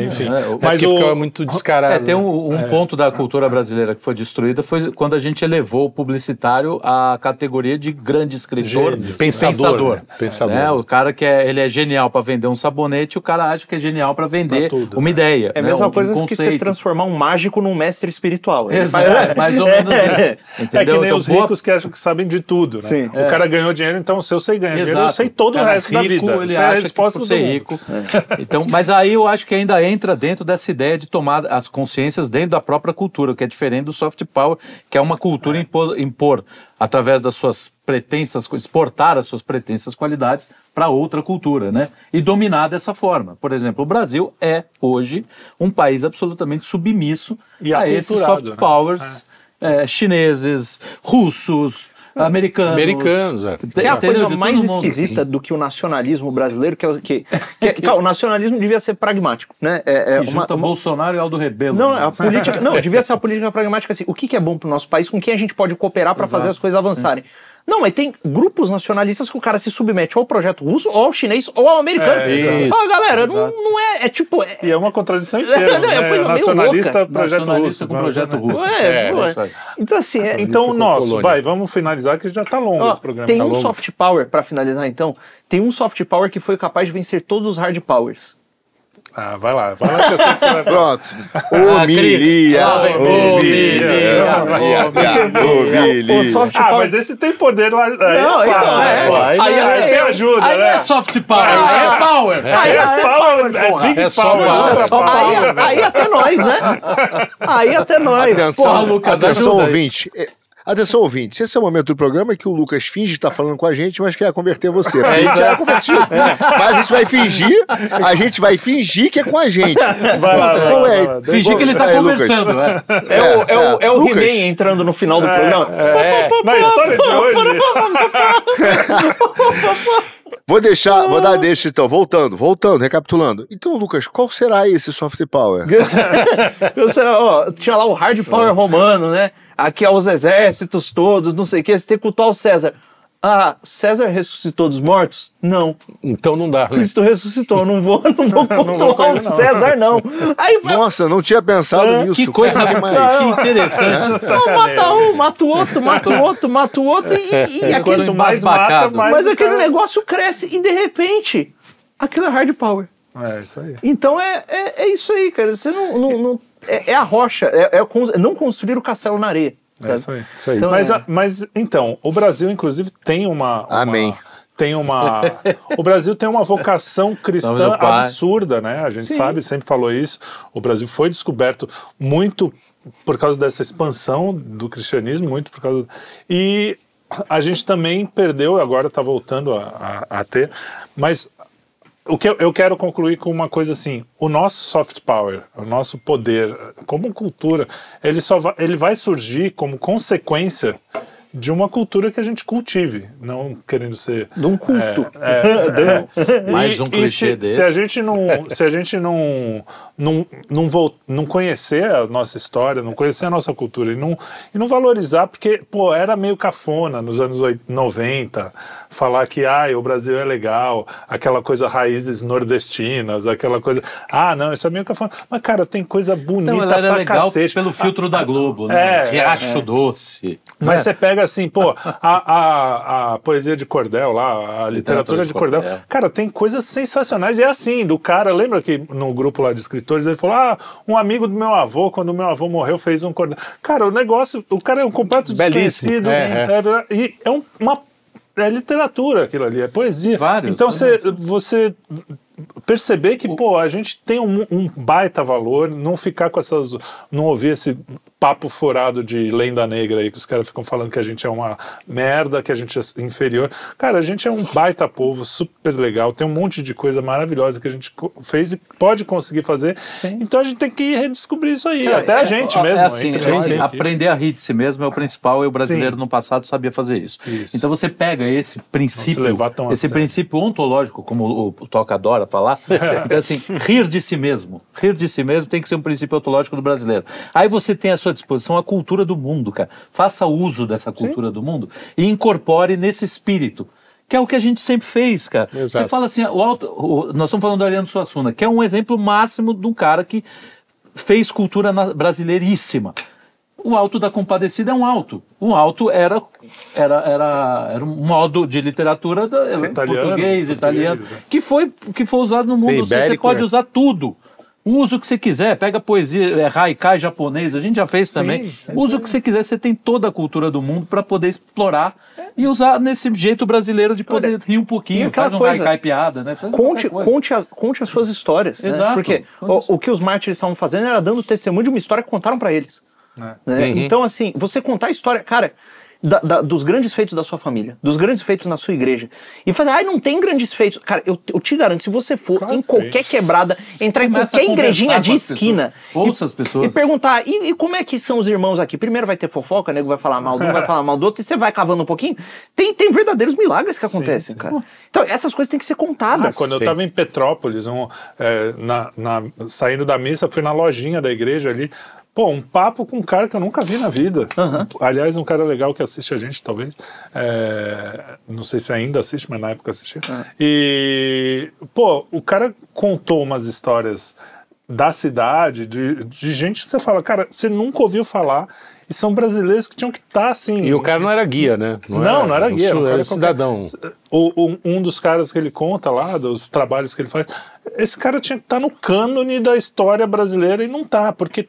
Enfim. Mas ficava muito descarado. Tem um ponto da cultura brasileira que foi destruída, foi quando a gente elevou o publicitário à categoria de grande escritor, pensador. Né? Pensador. Né? O cara ele é genial para vender um sabonete, o cara acha que é genial para vender uma ideia. É a mesma coisa que você transformar um mágico num mestre espiritual. Mais ou menos isso. Entendeu? É que nem os ricos que acham que sabem de tudo, né? Sim. O cara ganhou dinheiro, então se eu sei ganhar dinheiro, eu sei todo o resto da vida. Ele acha a resposta que por ser rico. Então, mas aí eu acho que ainda entra dentro dessa ideia de tomar as consciências dentro da própria cultura, que é diferente do soft power, que é uma cultura impor através das suas pretensas, exportar as suas pretensas qualidades para outra cultura, né? E dominar dessa forma. Por exemplo, o Brasil é, hoje, um país absolutamente submisso a esses soft powers chineses, russos, americanos. É a coisa mais esquisita do que o nacionalismo brasileiro, que o nacionalismo devia ser pragmático, né? Junta Bolsonaro e Aldo Rebelo. Não, devia ser uma política pragmática assim. O que é bom pro nosso país, com quem a gente pode cooperar para fazer as coisas avançarem. Não, mas tem grupos nacionalistas que o cara se submete ou ao projeto russo, ou ao chinês, ou ao americano. Galera, não é tipo... E é uma contradição inteira, né? Nacionalista, projeto russo. Com projeto russo. Então, assim... Então, vamos finalizar, que já tá longo esse programa. Tem um soft power, para finalizar então, tem um soft power que foi capaz de vencer todos os hard powers. Ah, vai lá que eu sei que você vai falar. Pronto. Humilha. O soft Ah, power... mas esse tem poder lá. Aí Não, é fácil, né? então, Aí tem ajuda, Aí não né? é soft power, aí é power. Aí é power, é big É só power, power, ultra é só power. Aí até nós, né? Aí até nós. Atenção, Lucas, atenção ajuda aí. ouvinte. Atenção, ouvinte. Esse é o momento do programa que o Lucas finge estar falando com a gente, mas quer converter você. Porque a gente já é convertido. Mas a gente vai fingir que é com a gente. Vai lá, Qual vai é? lá. Fingir que ele tá Aí, Lucas. conversando, É o Lucas. He-Man entrando no final do programa. Na história de hoje. Vou dar deixa então. Voltando, recapitulando. Então, Lucas, qual será esse soft power? Tinha lá o hard power romano, né? Aqui os exércitos todos, não sei o que, você tem que cultuar o César. Ah, César ressuscitou dos mortos? Não. Então não dá, né? Cristo ressuscitou, não vou cultuar o César, não. Aí vai, Nossa, não tinha pensado nisso. Que coisa Cara, demais. que interessante. mata um, mata o outro e aquele... Quanto mais mata, embasbacado. mais Mas o aquele cara- negócio cresce e de repente, aquilo é hard power. É, isso aí. Então é isso aí, cara. Você não é a rocha, é não construir o castelo na areia. É isso aí. Isso aí. Então, Mas então, o Brasil, inclusive, tem uma Amém. O Brasil tem uma vocação cristã Nome do Pai. absurda, né? A gente sabe, sempre falou isso. O Brasil foi descoberto muito por causa dessa expansão do cristianismo, muito por causa... E a gente também perdeu, agora está voltando a ter, mas... O que eu quero concluir com uma coisa assim, o nosso soft power, o nosso poder como cultura, ele vai surgir como consequência de uma cultura que a gente cultive, não querendo ser... De um culto. Mais um clichê desse. Se a gente não conhecer a nossa história, não conhecer a nossa cultura e não valorizar, porque, pô, era meio cafona nos anos 90 falar que, o Brasil é legal, aquela coisa raízes nordestinas, aquela coisa... não, isso é meio cafona. Mas, cara, tem coisa bonita Então, ela era pra legal cacete. pelo filtro da Globo, né? Riacho Doce. Mas você pega assim, pô, a poesia de cordel lá, a literatura de cordel, cara, tem coisas sensacionais. E é assim, do cara, lembra que no grupo lá de escritores ele falou, um amigo do meu avô, quando o meu avô morreu, fez um cordel. Cara, o cara é um completo Belíssimo. desconhecido. E é literatura aquilo ali, é poesia. Vários, então você perceber que, pô, a gente tem um baita valor, não ficar com não ouvir esse papo furado de lenda negra aí, que os caras ficam falando que a gente é uma merda, que a gente é inferior. Cara, a gente é um baita povo, super legal, tem um monte de coisa maravilhosa que a gente fez e pode conseguir fazer. Sim. Então a gente tem que redescobrir isso aí, até a gente mesmo. Aprender a rir de si mesmo é o principal, e o brasileiro no passado sabia fazer isso. Então você pega esse princípio ontológico, como o Toca adora falar, então assim, rir de si mesmo tem que ser um princípio ontológico do brasileiro. Aí você tem à sua disposição a cultura do mundo, cara. Faça uso dessa cultura do mundo e incorpore nesse espírito, que é o que a gente sempre fez, cara. Exato. Você fala assim, nós estamos falando do Ariano Suassuna, que é um exemplo máximo de um cara que fez cultura brasileiríssima. O Alto da Compadecida é um alto. Um alto era um modo de literatura português, italiano, que foi usado no mundo. Você pode usar tudo. Usa o que você quiser, pega poesia, haikai japonês, a gente já fez também. Usa o que você quiser, você tem toda a cultura do mundo para poder explorar e usar nesse jeito brasileiro de poder rir um pouquinho, faz um haikai piada, né? Conte as suas histórias. Exato. Né? Porque o que os mártires estavam fazendo era dando testemunho de uma história que contaram para eles. Né? Então, assim, você contar a história, cara, dos grandes feitos da sua família, dos grandes feitos na sua igreja, e fazer, não tem grandes feitos. Cara, eu te garanto, se você for em qualquer quebrada, entrar em qualquer igrejinha de esquina, ouça as pessoas e perguntar, e como é que são os irmãos aqui? Primeiro vai ter fofoca, nego vai falar mal de um, vai falar mal do outro, e você vai cavando um pouquinho. Tem verdadeiros milagres que acontecem, cara. Então, essas coisas têm que ser contadas. Quando eu estava em Petrópolis, saindo da missa, fui na lojinha da igreja ali. Pô, um papo com um cara que eu nunca vi na vida. Aliás, um cara legal que assiste a gente, talvez. Não sei se ainda assiste, mas na época assistia. E, pô, o cara contou umas histórias da cidade, de gente que você fala, cara, você nunca ouviu falar. E são brasileiros que tinham que estar assim. E o cara não era guia, né? Não era guia. Era cidadão. Um dos caras que ele conta lá, dos trabalhos que ele faz, esse cara tinha que estar no cânone da história brasileira e não tá, porque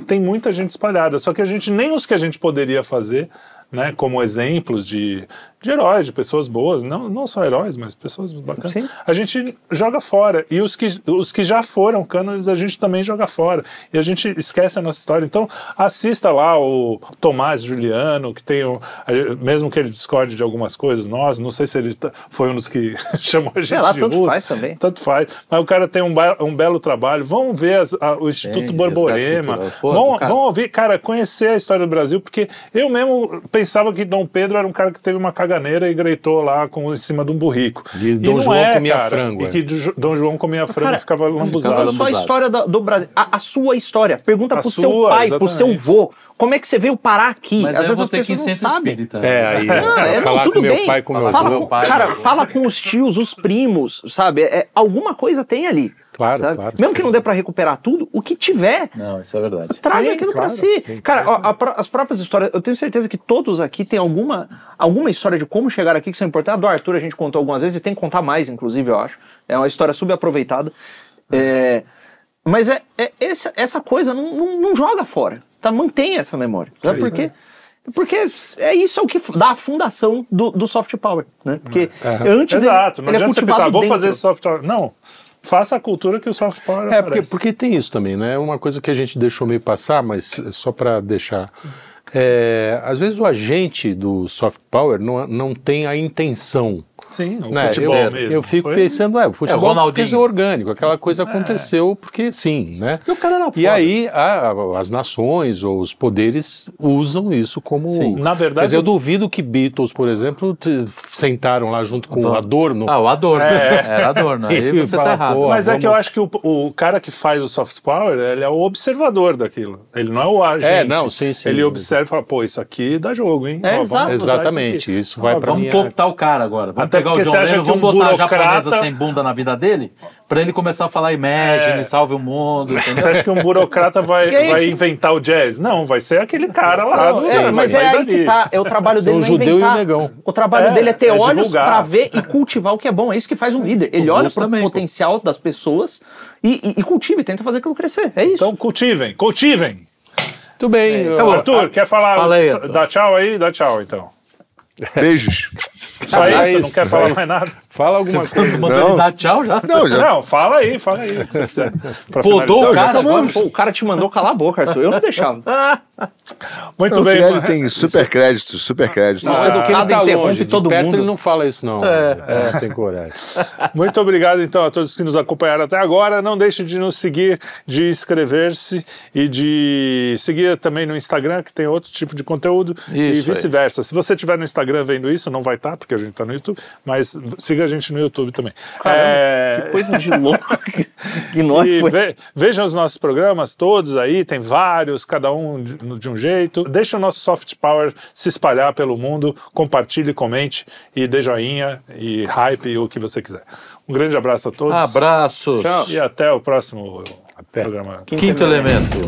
tem muita gente espalhada. Só que nem os que a gente poderia fazer, né, como exemplos de heróis, de pessoas boas, não só heróis, mas pessoas bacanas, sim, a gente joga fora. E os que já foram cânones, a gente também joga fora. E a gente esquece a nossa história. Então, assista lá o Tomás Juliano, que tem mesmo que ele discorde de algumas coisas, não sei se ele foi um dos que chamou a gente de tanto russo. Faz também. Tanto faz. Mas o cara tem um belo trabalho. Vão ver o Instituto Borborema. Vão ouvir, cara, conhecer a história do Brasil, porque eu mesmo pensava que Dom Pedro era um cara que teve uma caganeira e greitou lá em cima de um burrico. E Dom João comia frango. E que Dom João comia frango e ficava lambuzado. Só a história do Brasil. A sua história. Pergunta pro seu pai, pro seu vô. Como é que você veio parar aqui? Mas às vezes as pessoas não sabem. Falar com meu pai, com meu avô. Cara, fala com os tios, os primos, sabe? Alguma coisa tem ali. Claro, sabe? claro. Mesmo que não dê pra recuperar tudo, o que tiver. Não, isso é verdade. Traga aquilo pra si. Sim, cara, as próprias histórias, eu tenho certeza que todos aqui têm alguma história de como chegar aqui que são importantes. A do Arthur a gente contou algumas vezes e tem que contar mais, inclusive, eu acho. É uma história subaproveitada. Mas essa coisa não joga fora. Tá? Mantém essa memória. Sabe por quê? Porque isso é o que dá a fundação do soft power, né? Porque antes exato, não adianta você pensar, vou dentro. fazer soft power. Não, faça a cultura que o soft power aparece. Porque tem isso também, né? Uma coisa que a gente deixou meio passar, mas só para deixar... às vezes o agente do soft power não tem a intenção. Sim, o futebol mesmo. Eu fico pensando, o futebol é orgânico, aquela coisa aconteceu porque sim, né? E o cara era foda. E aí as nações ou os poderes usam isso como... Sim. Na verdade... Quer dizer, eu duvido que Beatles, por exemplo, sentaram lá junto com o Adorno. O Adorno. Era Adorno. Aí você tá errado. Mas é que eu acho que o cara que faz o soft power, ele é o observador daquilo. Ele não é o agente. Sim. Ele observa e fala, pô, isso aqui dá jogo, hein? Exatamente. Isso vai pra Vamos cooptar o cara agora. Vamos até pegar o John Lennon, vamos botar a japonesa sem bunda na vida dele, pra ele começar a falar Imagine, salve o mundo. Entendeu? Você acha que um burocrata vai inventar o jazz? Não, vai ser aquele cara lá. Mas é aí que tá, o trabalho dele não é judeu inventar. E o negão. O trabalho dele é ter olhos divulgar. pra ver e cultivar o que é bom. É isso que faz um líder. Ele olha para o potencial das pessoas e cultiva e tenta fazer aquilo crescer. É isso. Então cultivem. Muito bem. Arthur, quer falar? Fala aí, dá tchau aí? Dá tchau, então. Beijos. Só isso? Não quer falar mais nada? Fala alguma coisa. Mandou ele dar tchau já? Não, fala aí. Podou o cara agora? O cara te mandou calar a boca, Arthur. Eu não deixava. Muito bem. Ele tem super créditos. Não, educado interrompe todo perto mundo. Ele não fala isso, não. Tem coragem. Muito obrigado, então, a todos que nos acompanharam até agora. Não deixe de nos seguir, de inscrever-se e de seguir também no Instagram, que tem outro tipo de conteúdo, e vice-versa. Se você estiver no Instagram vendo isso, não vai estar, porque a gente está no YouTube, mas siga a gente no YouTube também. Caramba, que coisa de louco que nós foi. Vejam os nossos programas todos aí, tem vários, cada um de um jeito. Deixa o nosso soft power se espalhar pelo mundo, compartilhe, comente e dê joinha e hype e o que você quiser. Um grande abraço a todos. Abraços. E até o próximo programa. Quinto elemento.